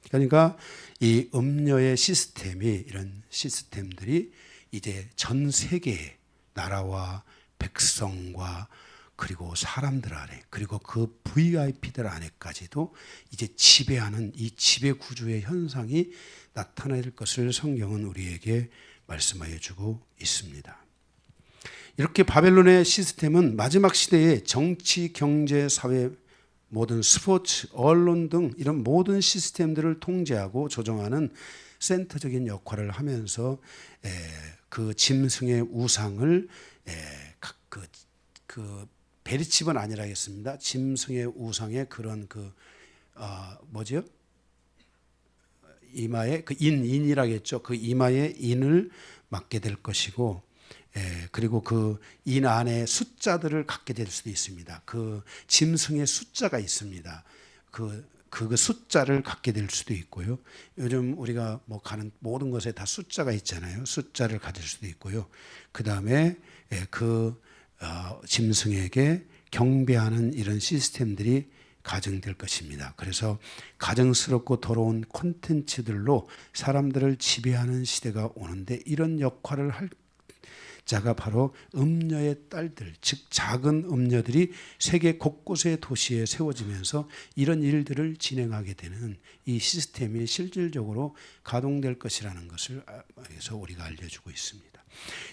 그러니까 이 음녀의 시스템이, 이런 시스템들이 이제 전 세계의 나라와 백성과 그리고 사람들 안에, 그리고 그 VIP들 안에까지도 이제 지배하는 이 지배 구조의 현상이 나타날 것을 성경은 우리에게 말씀하여 주고 있습니다. 이렇게 바벨론의 시스템은 마지막 시대에 정치, 경제, 사회, 모든 스포츠, 언론 등 이런 모든 시스템들을 통제하고 조정하는 센터적인 역할을 하면서 그 짐승의 우상을 그 베리칩은 아니라겠습니다. 짐승의 우상의 그런 뭐죠? 이마에 그 인이라겠죠. 그 이마에 인을 맡게 될 것이고, 그리고 그 인 안에 숫자들을 갖게 될 수도 있습니다. 그 짐승의 숫자가 있습니다. 그 숫자를 갖게 될 수도 있고요. 요즘 우리가 뭐 가는 모든 것에 다 숫자가 있잖아요. 숫자를 가질 수도 있고요. 그 다음에 짐승에게 경배하는 이런 시스템들이 가정될 것입니다. 그래서 가정스럽고 더러운 콘텐츠들로 사람들을 지배하는 시대가 오는데, 이런 역할을 할 자가 바로 음녀의 딸들, 즉 작은 음녀들이 세계 곳곳의 도시에 세워지면서 이런 일들을 진행하게 되는 이 시스템이 실질적으로 가동될 것이라는 것을 그래서 우리가 알려주고 있습니다.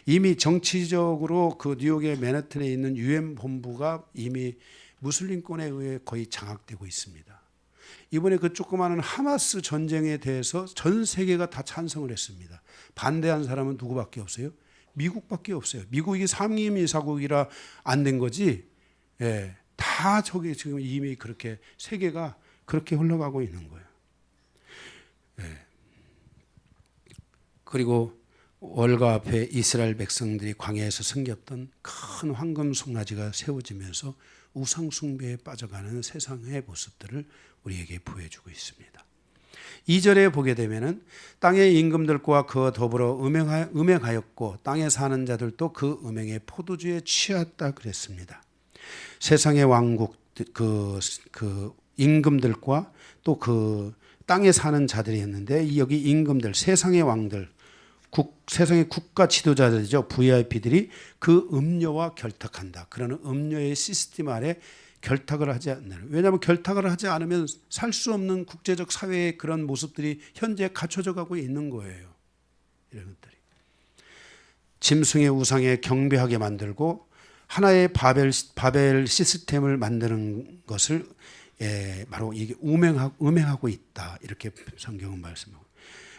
이미 정치적으로 그 뉴욕의 맨해튼에 있는 UN 본부가 이미 무슬림권에 의해 거의 장악되고 있습니다. 이번에 그 조그마한 하마스 전쟁에 대해서 전 세계가 다 찬성을 했습니다. 반대한 사람은 누구밖에 없어요? 미국밖에 없어요. 미국이 상임이사국이라 안 된 거지. 다 저기 지금 이미 그렇게 세계가 그렇게 흘러가고 있는 거예요. 그리고 월가 앞에 이스라엘 백성들이 광야에서 섬겼던 큰 황금 송아지가 세워지면서 우상 숭배에 빠져가는 세상의 모습들을 우리에게 보여주고 있습니다. 2절에 보게 되면은 땅의 임금들과 그와 더불어 음행하였고 땅에 사는 자들도 그 음행의 포도주에 취했다 그랬습니다. 세상의 왕국 그 임금들과 또 그 땅에 사는 자들이 있는데, 여기 임금들, 세상의 왕들, 세상의 국가 지도자들이죠. VIP들이 그 음료와 결탁한다. 그러는 음료의 시스템 아래 결탁을 하지 않는. 왜냐하면 결탁을 하지 않으면 살 수 없는 국제적 사회의 그런 모습들이 현재 갖춰져 가고 있는 거예요. 이런 것들이. 짐승의 우상에 경배하게 만들고 하나의 바벨 시스템을 만드는 것을 바로 이게 음행하고 있다. 이렇게 성경은 말씀하고.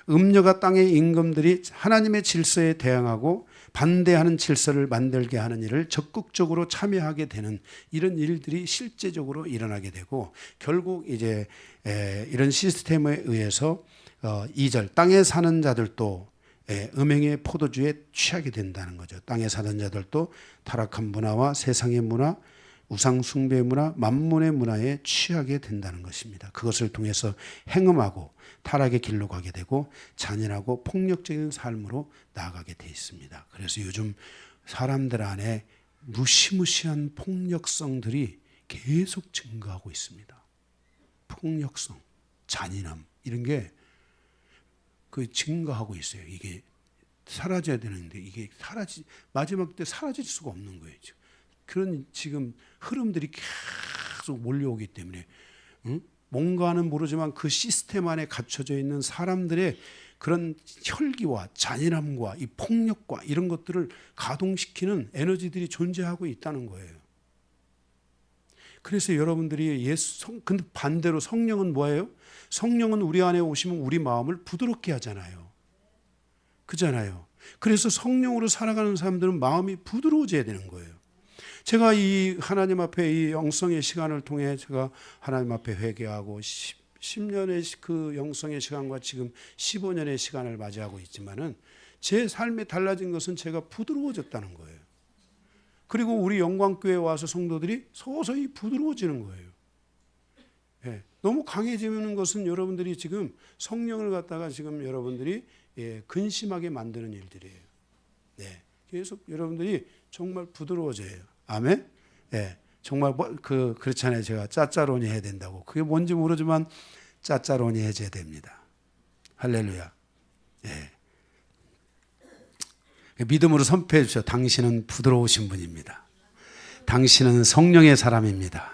음녀가 땅의 임금들이 하나님의 질서에 대항하고 반대하는 질서를 만들게 하는 일을 적극적으로 참여하게 되는 이런 일들이 실제적으로 일어나게 되고, 결국 이제 이런 시스템에 의해서 2절 땅에 사는 자들도 음행의 포도주에 취하게 된다는 거죠. 땅에 사는 자들도 타락한 문화와 세상의 문화, 우상 숭배 문화, 만문의 문화에 취하게 된다는 것입니다. 그것을 통해서 행음하고 타락의 길로 가게 되고 잔인하고 폭력적인 삶으로 나아가게 돼 있습니다. 그래서 요즘 사람들 안에 무시무시한 폭력성들이 계속 증가하고 있습니다. 폭력성, 잔인함 이런 게 증가하고 있어요. 이게 사라져야 되는데 이게 마지막 때 사라질 수가 없는 거예요. 그런 지금 흐름들이 계속 몰려오기 때문에 뭔가는 모르지만 그 시스템 안에 갖춰져 있는 사람들의 그런 혈기와 잔인함과 이 폭력과 이런 것들을 가동시키는 에너지들이 존재하고 있다는 거예요. 그래서 여러분들이 근데 반대로 성령은 뭐예요? 성령은 우리 안에 오시면 우리 마음을 부드럽게 하잖아요. 그잖아요. 그래서 성령으로 살아가는 사람들은 마음이 부드러워져야 되는 거예요. 제가 이 하나님 앞에 이 영성의 시간을 통해 제가 하나님 앞에 회개하고 10년의 그 영성의 시간과 지금 15년의 시간을 맞이하고 있지만은 제 삶에 달라진 것은 제가 부드러워졌다는 거예요. 그리고 우리 영광교회에 와서 성도들이 서서히 부드러워지는 거예요. 예, 너무 강해지는 것은 여러분들이 지금 성령을 갖다가 지금 여러분들이 근심하게 만드는 일들이에요. 네, 계속 여러분들이 정말 부드러워져요. 아멘. 예, 정말 그렇잖아요. 제가 짜짜로니 해야 된다고. 그게 뭔지 모르지만 짜짜로니 해줘야 됩니다. 할렐루야. 예. 믿음으로 선포해 주셔. 당신은 부드러우신 분입니다. 당신은 성령의 사람입니다.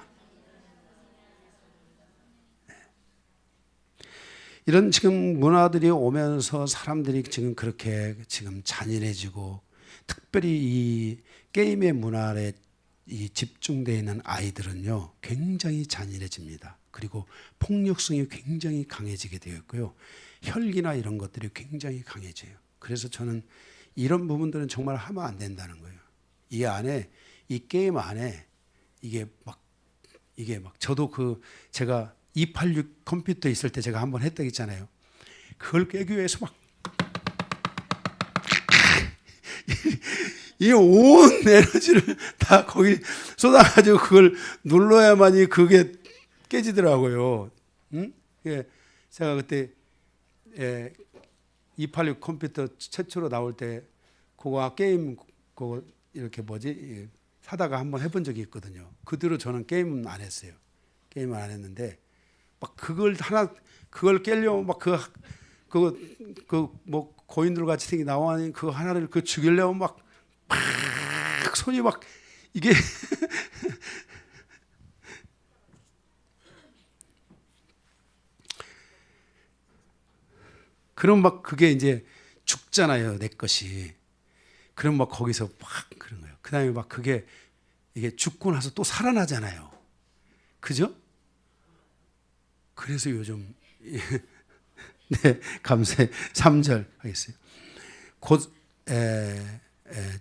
이런 지금 문화들이 오면서 사람들이 지금 그렇게 지금 잔인해지고, 특별히 이 게임의 문화에 이 집중되어 있는 아이들은요 굉장히 잔인해집니다. 그리고 폭력성이 굉장히 강해지게 되었고요, 혈기나 이런 것들이 굉장히 강해져요. 그래서 저는 이런 부분들은 정말 하면 안 된다는 거예요. 이 안에, 이 게임 안에 이게 막 저도 제가 286 컴퓨터 있을 때 제가 한번 했다고 했잖아요. 그걸 깨기 위해서 막 이 온 에너지를 다 거기 쏟아가지고 그걸 눌러야만이 그게 깨지더라고요. 응? 제가 그때 286 컴퓨터 최초로 나올 때 그거 게임 그거 이렇게 사다가 한번 해본 적이 있거든요. 그 뒤로 저는 게임은 안 했어요. 게임을 안 했는데 막 그걸 깨려면 막 뭐 고인들 같이 생긴 나와니 그 하나를 죽이려면 막 손이 막 이게 그럼 막 그게 이제 죽잖아요, 내 것이. 그럼 막 거기서 막 그런 거예요. 그다음에 막 이게 죽고 나서 또 살아나잖아요. 그죠? 그래서 요즘 네, 감사해. 3절 하겠어요. 곧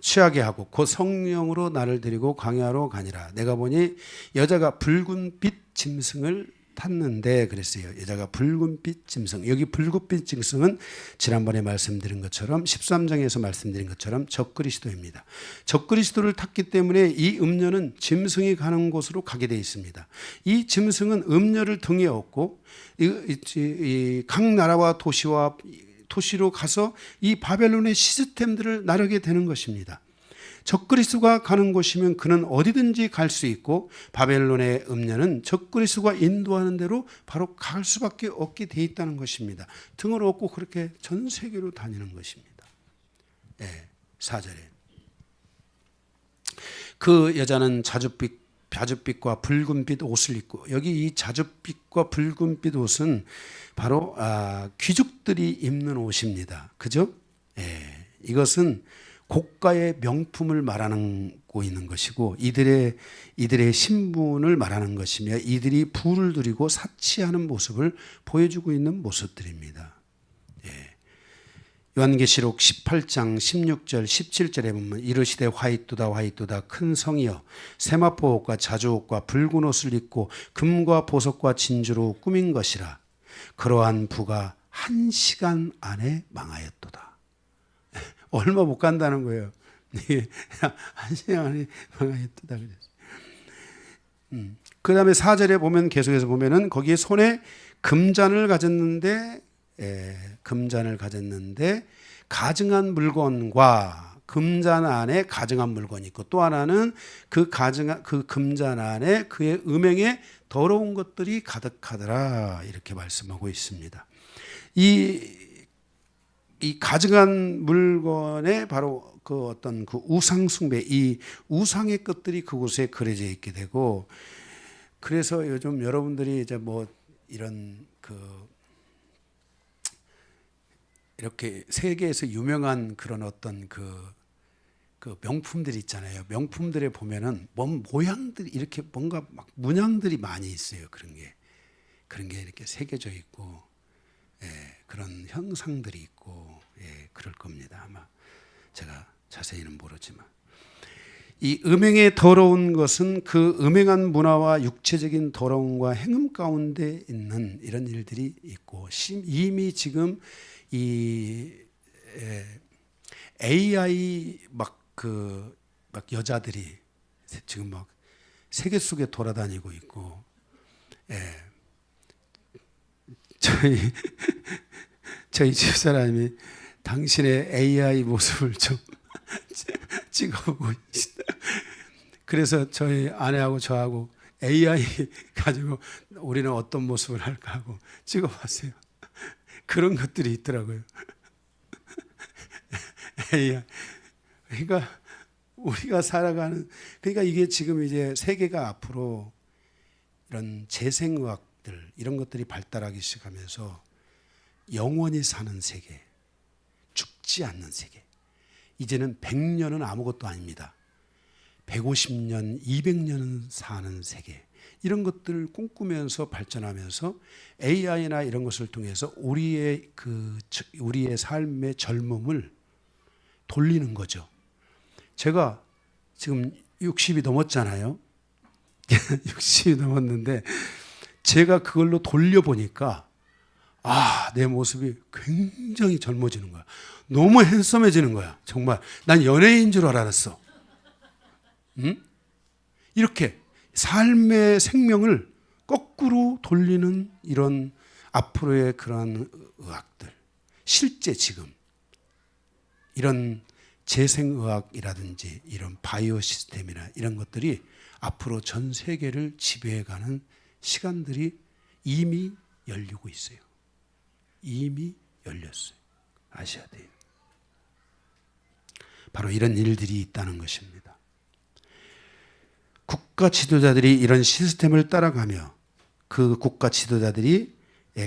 취하게 하고 곧 성령으로 나를 데리고 광야로 가니라. 내가 보니 여자가 붉은빛 짐승을 탔는데 그랬어요. 여자가 붉은빛 짐승. 여기 붉은빛 짐승은 지난번에 말씀드린 것처럼 13장에서 말씀드린 것처럼 적그리스도입니다. 적그리스도를 탔기 때문에 이 음녀는 짐승이 가는 곳으로 가게 되어 있습니다. 이 짐승은 음녀를 등에 업고 각 나라와 도시로 가서 이 바벨론의 시스템들을 나르게 되는 것입니다. 적그리스도가 가는 곳이면 그는 어디든지 갈 수 있고, 바벨론의 음녀는 적그리스도가 인도하는 대로 바로 갈 수밖에 없게 돼 있다는 것입니다. 등을 업고 그렇게 전 세계로 다니는 것입니다. 4절에 그 여자는 자줏빛과 붉은빛 옷을 입고, 여기 이 자줏빛과 붉은빛 옷은 바로 귀족들이 입는 옷입니다. 그죠? 이것은 고가의 명품을 말하고 있는 것이고, 이들의 신분을 말하는 것이며, 이들이 부를 누리고 사치하는 모습을 보여주고 있는 모습들입니다. 요한계시록 18장 16절 17절에 보면 이르시되 화이뚜다 큰 성이여 세마포 옷과 자주 옷과 붉은 옷을 입고 금과 보석과 진주로 꾸민 것이라. 그러한 부가 1시간 안에 망하였도다. 얼마 못 간다는 거예요. 1시간 안에 망하였도다 그랬어요. 그 다음에 4절에 보면, 계속해서 보면은 거기에 손에 금잔을 가졌는데 가증한 물건과 금잔 안에 가증한 물건이 있고, 또 하나는 그 금잔 안에 그의 음행에 더러운 것들이 가득하더라, 이렇게 말씀하고 있습니다. 이 가증한 물건에 바로 그 어떤 그 우상 숭배, 이 우상의 것들이 그곳에 그려져 있게 되고, 그래서 요즘 여러분들이 이제 뭐 이런 이렇게 세계에서 유명한 그런 어떤 그 명품들이 있잖아요. 명품들에 보면은 모양들이 이렇게 뭔가 막 문양들이 많이 있어요. 그런 게 이렇게 새겨져 있고, 그런 형상들이 있고, 그럴 겁니다. 아마 제가 자세히는 모르지만 이 음행의 더러운 것은 그 음행한 문화와 육체적인 더러움과 행음 가운데 있는 이런 일들이 있고, 이미 지금 이 AI 막 여자들이 지금 막 세계 속에 돌아다니고 있고, 저희 집사람이 당신의 AI 모습을 좀 찍어보고 있다. 그래서 저희 아내하고 저하고 AI 가지고 우리는 어떤 모습을 할까 하고 찍어봤어요. 그런 것들이 있더라고요. AI. 그러니까 우리가 살아가는, 그러니까 이게 지금 이제 세계가 앞으로 이런 재생의학들 이런 것들이 발달하기 시작하면서 영원히 사는 세계, 죽지 않는 세계. 이제는 100년은 아무것도 아닙니다. 150년, 200년은 사는 세계. 이런 것들을 꿈꾸면서 발전하면서 AI나 이런 것을 통해서 우리의 삶의 젊음을 돌리는 거죠. 제가 지금 60이 넘었잖아요. 60이 넘었는데 제가 그걸로 돌려보니까 내 모습이 굉장히 젊어지는 거야. 너무 핸섬해지는 거야. 정말 난 연예인인 줄 알았어. 응? 이렇게 삶의 생명을 거꾸로 돌리는 이런 앞으로의 그런 의학들, 실제 지금 이런 재생의학이라든지 이런 바이오 시스템이나 이런 것들이 앞으로 전 세계를 지배해가는 시간들이 이미 열리고 있어요. 이미 열렸어요. 아셔야 돼요. 바로 이런 일들이 있다는 것입니다. 국가 지도자들이 이런 시스템을 따라가며 그 국가 지도자들이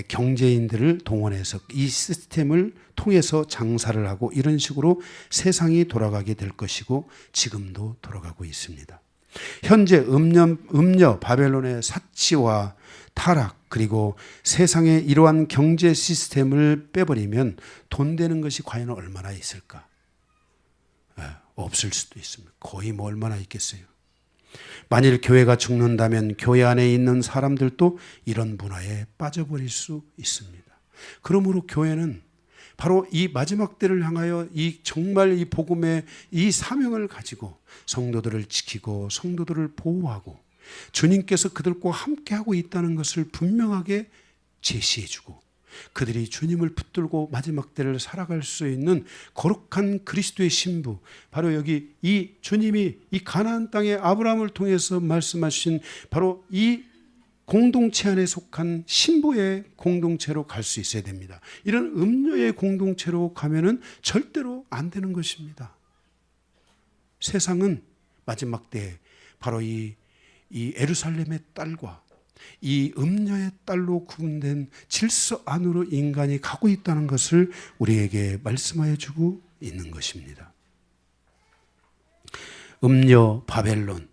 경제인들을 동원해서 이 시스템을 통해서 장사를 하고 이런 식으로 세상이 돌아가게 될 것이고 지금도 돌아가고 있습니다. 현재 음녀 바벨론의 사치와 타락 그리고 세상의 이러한 경제 시스템을 빼버리면 돈 되는 것이 과연 얼마나 있을까? 없을 수도 있습니다. 거의 뭐 얼마나 있겠어요. 만일 교회가 죽는다면 교회 안에 있는 사람들도 이런 문화에 빠져버릴 수 있습니다. 그러므로 교회는 바로 이 마지막 때를 향하여 정말 이 복음의 이 사명을 가지고 성도들을 지키고 성도들을 보호하고 주님께서 그들과 함께하고 있다는 것을 분명하게 제시해주고 그들이 주님을 붙들고 마지막 때를 살아갈 수 있는 거룩한 그리스도의 신부, 바로 여기 이 주님이 이 가나안 땅에 아브라함을 통해서 말씀하신 바로 이 공동체 안에 속한 신부의 공동체로 갈 수 있어야 됩니다. 이런 음녀의 공동체로 가면은 절대로 안 되는 것입니다. 세상은 마지막 때 바로 이 예루살렘의 딸과 이 음녀의 딸로 구분된 질서 안으로 인간이 가고 있다는 것을 우리에게 말씀하여 주고 있는 것입니다. 음녀 바벨론,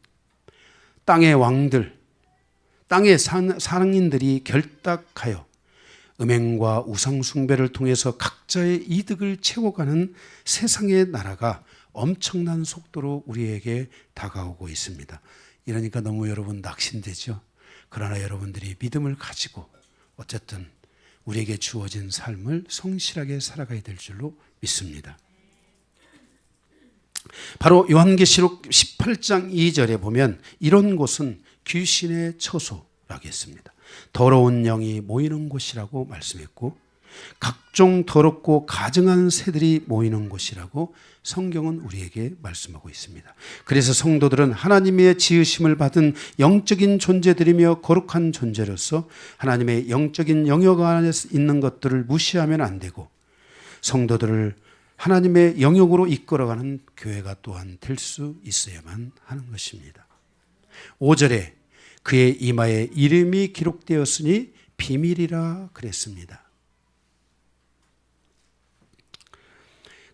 땅의 왕들, 땅의 상인들이 결탁하여 음행과 우상 숭배를 통해서 각자의 이득을 채워가는 세상의 나라가 엄청난 속도로 우리에게 다가오고 있습니다. 이러니까 너무 여러분 낙심되죠? 그러나 여러분들이 믿음을 가지고 어쨌든 우리에게 주어진 삶을 성실하게 살아가야 될 줄로 믿습니다. 바로 요한계시록 18장 2절에 보면 이런 곳은 귀신의 처소라고 했습니다. 더러운 영이 모이는 곳이라고 말씀했고 각종 더럽고 가증한 새들이 모이는 곳이라고 성경은 우리에게 말씀하고 있습니다. 그래서 성도들은 하나님의 지으심을 받은 영적인 존재들이며 거룩한 존재로서 하나님의 영적인 영역 안에 있는 것들을 무시하면 안 되고 성도들을 하나님의 영역으로 이끌어가는 교회가 또한 될 수 있어야만 하는 것입니다. 5절에 그의 이마에 이름이 기록되었으니 비밀이라 그랬습니다.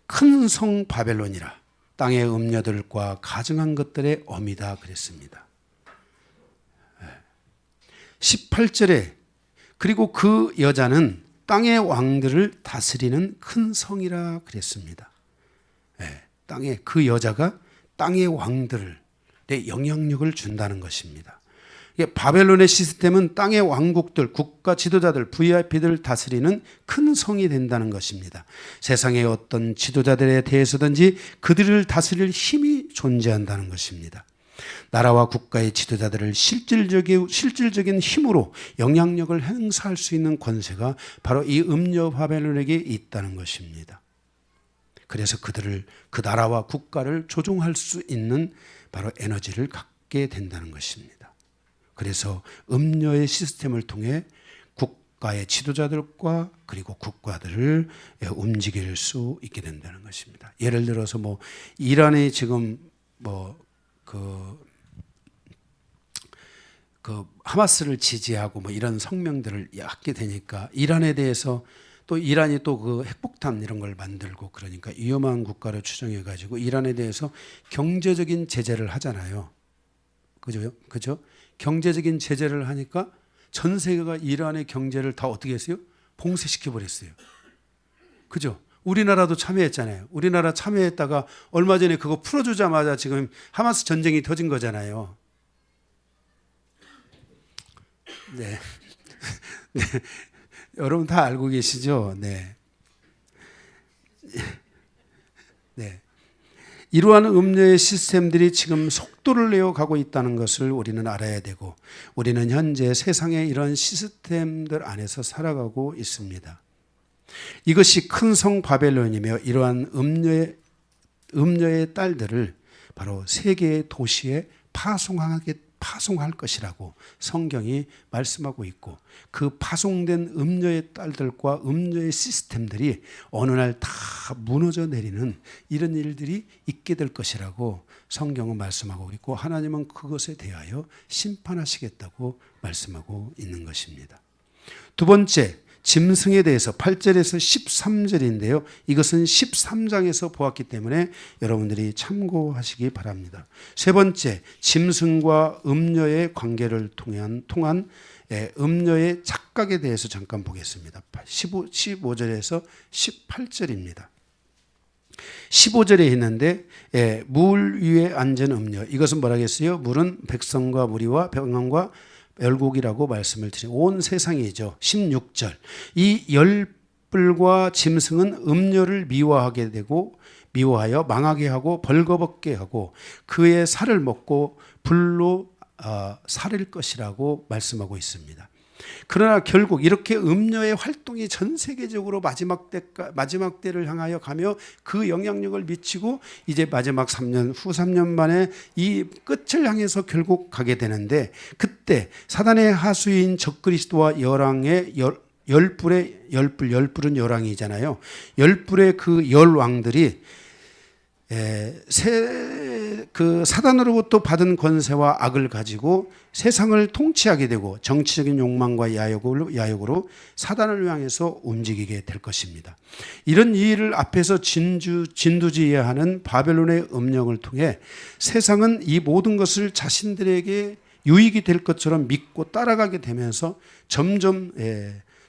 큰 성 바벨론이라 땅의 음녀들과 가증한 것들의 어미다 그랬습니다. 18절에 그리고 그 여자는 땅의 왕들을 다스리는 큰 성이라 그랬습니다. 땅에 그 여자가 땅의 왕들의 영향력을 준다는 것입니다. 바벨론의 시스템은 땅의 왕국들, 국가 지도자들, VIP들을 다스리는 큰 성이 된다는 것입니다. 세상의 어떤 지도자들에 대해서든지 그들을 다스릴 힘이 존재한다는 것입니다. 나라와 국가의 지도자들을 실질적인 힘으로 영향력을 행사할 수 있는 권세가 바로 이 음녀 바벨론에게 있다는 것입니다. 그래서 그들을, 그 나라와 국가를 조종할 수 있는 바로 에너지를 갖게 된다는 것입니다. 그래서 음녀의 시스템을 통해 국가의 지도자들과 그리고 국가들을 움직일 수 있게 된다는 것입니다. 예를 들어서 이란이 지금 하마스를 지지하고 이런 성명들을 하게 되니까 이란에 대해서 또 이란이 또 그 핵폭탄 이런 걸 만들고 그러니까 위험한 국가로 추정해 가지고 이란에 대해서 경제적인 제재를 하잖아요. 그죠? 경제적인 제재를 하니까 전 세계가 이란의 경제를 다 어떻게 했어요? 봉쇄시켜 버렸어요. 그죠? 우리나라도 참여했잖아요. 우리나라 참여했다가 얼마 전에 그거 풀어주자마자 지금 하마스 전쟁이 터진 거잖아요. 네. 네. 여러분 다 알고 계시죠? 네. 네. 이러한 음녀의 시스템들이 지금 속도를 내어 가고 있다는 것을 우리는 알아야 되고, 우리는 현재 세상의 이런 시스템들 안에서 살아가고 있습니다. 이것이 큰 성 바벨론이며 이러한 음녀의 딸들을 바로 세계의 도시에 파송할 것이라고 성경이 말씀하고 있고, 그 파송된 음녀의 딸들과 음녀의 시스템들이 어느 날 다 무너져 내리는 이런 일들이 있게 될 것이라고 성경은 말씀하고 있고, 하나님은 그것에 대하여 심판하시겠다고 말씀하고 있는 것입니다. 두 번째, 짐승에 대해서 8절에서 13절인데요. 이것은 13장에서 보았기 때문에 여러분들이 참고하시기 바랍니다. 세 번째, 짐승과 음녀의 관계를 통한 음녀의 착각에 대해서 잠깐 보겠습니다. 15절에서 18절입니다. 15절에 있는데 물 위에 앉은 음녀, 이것은 뭐라겠어요? 물은 백성과 무리와 병원과 열국이라고 말씀을 드린 온 세상이죠. 16절, 이 열불과 짐승은 음녀를 미워하여 망하게 하고 벌거벗게 하고 그의 살을 먹고 불로 살릴 것이라고 말씀하고 있습니다. 그러나 결국 이렇게 음녀의 활동이 전 세계적으로 마지막 때를 향하여 가며 그 영향력을 미치고 이제 마지막 3년, 후 3년 만에 이 끝을 향해서 결국 가게 되는데, 그때 사단의 하수인 적그리스도와 열왕의 열불은 열왕이잖아요. 열불의 그 열왕들이 그 사단으로부터 받은 권세와 악을 가지고 세상을 통치하게 되고 정치적인 욕망과 야욕으로 사단을 향해서 움직이게 될 것입니다. 이런 일을 앞에서 진두지휘하는 바벨론의 음령을 통해 세상은 이 모든 것을 자신들에게 유익이 될 것처럼 믿고 따라가게 되면서 점점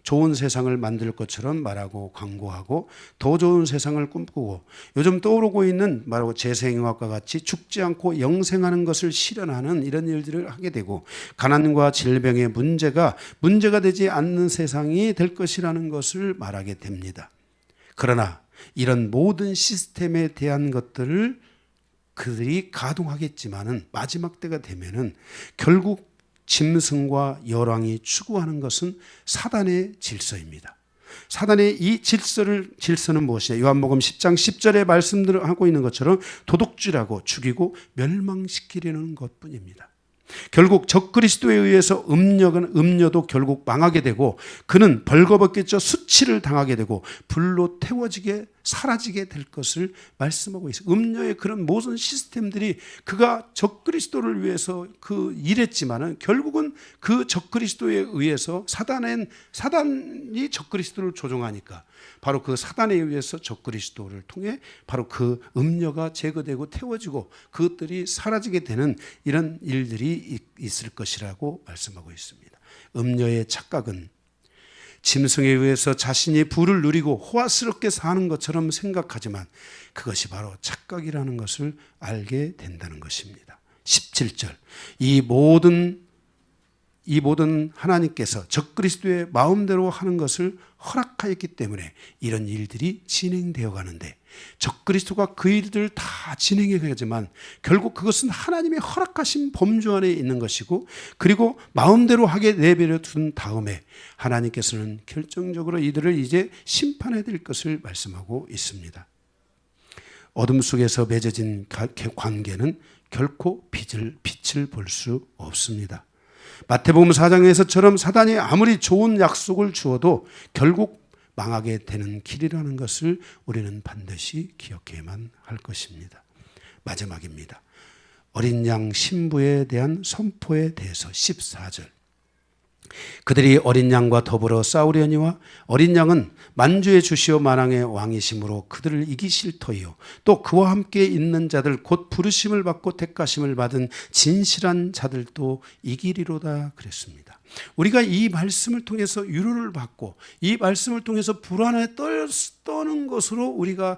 좋은 세상을 만들 것처럼 말하고 광고하고 더 좋은 세상을 꿈꾸고, 요즘 떠오르고 있는 말하고 재생의학과 같이 죽지 않고 영생하는 것을 실현하는 이런 일들을 하게 되고, 가난과 질병의 문제가 되지 않는 세상이 될 것이라는 것을 말하게 됩니다. 그러나 이런 모든 시스템에 대한 것들을 그들이 가동하겠지만은 마지막 때가 되면은 결국 짐승과 열왕이 추구하는 것은 사단의 질서입니다. 사단의 이 질서는 무엇이냐? 요한복음 10장 10절에 말씀을 하고 있는 것처럼 도둑질하고 죽이고 멸망시키려는 것뿐입니다. 결국 적그리스도에 의해서 음녀도 결국 망하게 되고, 그는 벌거벗겠죠. 수치를 당하게 되고 불로 사라지게 될 것을 말씀하고 있어요. 음녀의 그런 모든 시스템들이 그가 적그리스도를 위해서 일했지만은 결국은 그 적그리스도에 의해서 사단이 적그리스도를 조종하니까 바로 그 사단에 의해서 적그리스도를 통해 바로 그 음녀가 제거되고 태워지고 그것들이 사라지게 되는 이런 일들이 있을 것이라고 말씀하고 있습니다. 음녀의 착각은 짐승에 의해서 자신이 부를 누리고 호화스럽게 사는 것처럼 생각하지만 그것이 바로 착각이라는 것을 알게 된다는 것입니다. 17절 이 모든 하나님께서 적그리스도의 마음대로 하는 것을 허락하였기 때문에 이런 일들이 진행되어 가는데, 적그리스도가 그 일들을 다 진행해 가지만 결국 그것은 하나님의 허락하신 범주 안에 있는 것이고, 그리고 마음대로 하게 내버려 둔 다음에 하나님께서는 결정적으로 이들을 이제 심판해야 될 것을 말씀하고 있습니다. 어둠 속에서 맺어진 관계는 결코 빛을 볼 수 없습니다. 마태복음 4장에서처럼 사단이 아무리 좋은 약속을 주어도 결국 망하게 되는 길이라는 것을 우리는 반드시 기억해야만 할 것입니다. 마지막입니다. 어린 양 신부에 대한 선포에 대해서 14절 그들이 어린 양과 더불어 싸우려니와 어린 양은 만주의 주시오 만왕의 왕이심으로 그들을 이기실 터이요 또 그와 함께 있는 자들 곧 부르심을 받고 택하심을 받은 진실한 자들도 이기리로다 그랬습니다. 우리가 이 말씀을 통해서 위로를 받고 이 말씀을 통해서 불안에 떠는 것으로 우리가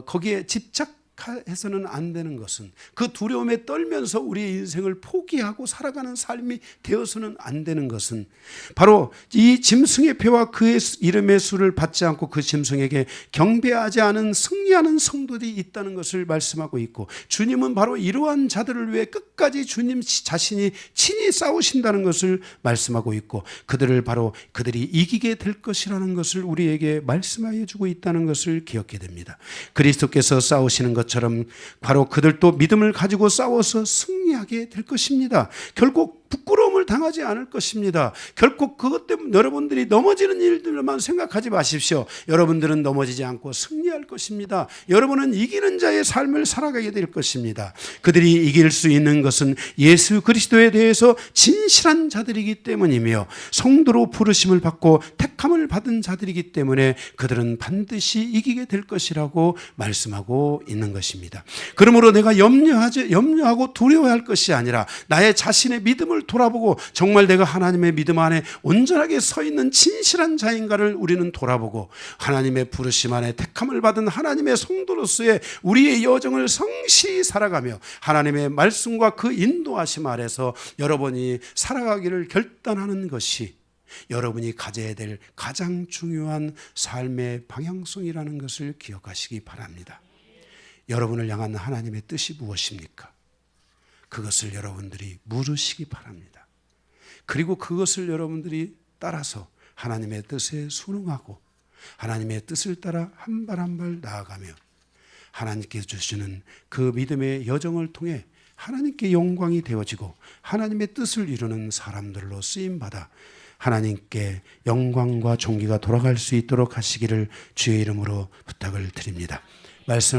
거기에 집착해서는 안 되는 것은, 그 두려움에 떨면서 우리의 인생을 포기하고 살아가는 삶이 되어서는 안 되는 것은 바로 이 짐승의 표와 그의 이름의 수를 받지 않고 그 짐승에게 경배하지 않은 승리하는 성도들이 있다는 것을 말씀하고 있고, 주님은 바로 이러한 자들을 위해 끝까지 주님 자신이 친히 싸우신다는 것을 말씀하고 있고, 그들이 이기게 될 것이라는 것을 우리에게 말씀하여 주고 있다는 것을 기억해야 됩니다. 그리스도께서 싸우시는 것처럼 바로 그들도 믿음을 가지고 싸워서 승리하게 될 것입니다. 결국 부끄러움을 당하지 않을 것입니다. 결국 그것 때문에 여러분들이 넘어지는 일들만 생각하지 마십시오. 여러분들은 넘어지지 않고 승리할 것입니다. 여러분은 이기는 자의 삶을 살아가게 될 것입니다. 그들이 이길 수 있는 것은 예수 그리스도에 대해서 진실한 자들이기 때문이며 성도로 부르심을 받고 택함을 받은 자들이기 때문에 그들은 반드시 이기게 될 것이라고 말씀하고 있는 것입니다. 그러므로 내가 염려하고 두려워할 것이 아니라 나의 자신의 믿음을 돌아보고 정말 내가 하나님의 믿음 안에 온전하게 서 있는 진실한 자인가를 우리는 돌아보고 하나님의 부르심 안에 택함을 받은 하나님의 성도로서의 우리의 여정을 성실히 살아가며 하나님의 말씀과 그 인도하심 아래서 여러분이 살아가기를 결단하는 것이 여러분이 가져야 될 가장 중요한 삶의 방향성이라는 것을 기억하시기 바랍니다. 여러분을 향한 하나님의 뜻이 무엇입니까? 그것을 여러분들이 물으시기 바랍니다. 그리고 그것을 여러분들이 따라서 하나님의 뜻에 순응하고 하나님의 뜻을 따라 한 발 한 발 나아가며 하나님께서 주시는 그 믿음의 여정을 통해 하나님께 영광이 되어지고 하나님의 뜻을 이루는 사람들로 쓰임받아 하나님께 영광과 존귀가 돌아갈 수 있도록 하시기를 주의 이름으로 부탁을 드립니다. 말씀을